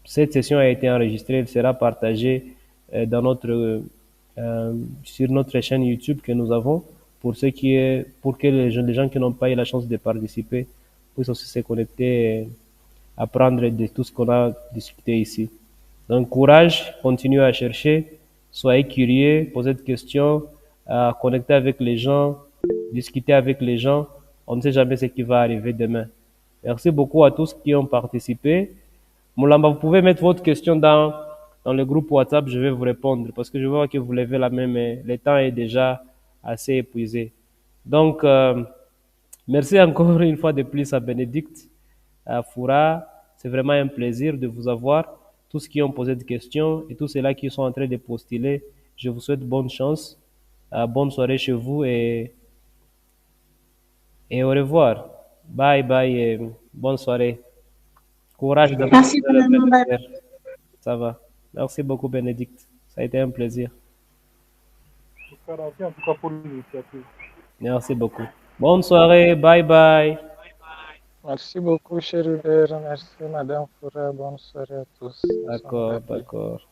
cette session a été enregistrée, elle sera partagée sur notre chaîne YouTube que nous avons pour que les gens qui n'ont pas eu la chance de participer puissent aussi se connecter et apprendre de tout ce qu'on a discuté ici. Donc, courage, continuez à chercher, soyez curieux, posez des questions, connectez avec les gens, discutez avec les gens. On ne sait jamais ce qui va arriver demain. Merci beaucoup à tous qui ont participé. Moulamba, vous pouvez mettre votre question dans le groupe WhatsApp, je vais vous répondre parce que je vois que vous levez la main, mais le temps est déjà assez épuisé. Donc, merci encore une fois de plus à Bénédicte, à Foura. C'est vraiment un plaisir de vous avoir. Tous ceux qui ont posé des questions et tous ceux-là qui sont en train de postuler, je vous souhaite bonne chance, bonne soirée chez vous et au revoir. Bye bye et bonne soirée. Courage de Merci, faire. Ça va. Merci beaucoup, Bénédicte. Ça a été un plaisir. Merci en tout cas pour l'initiative. Merci beaucoup. Bonne soirée. Bye bye. Merci beaucoup, cher Hubert. Merci, Madame Foura. Bonne soirée à tous. D'accord, d'accord.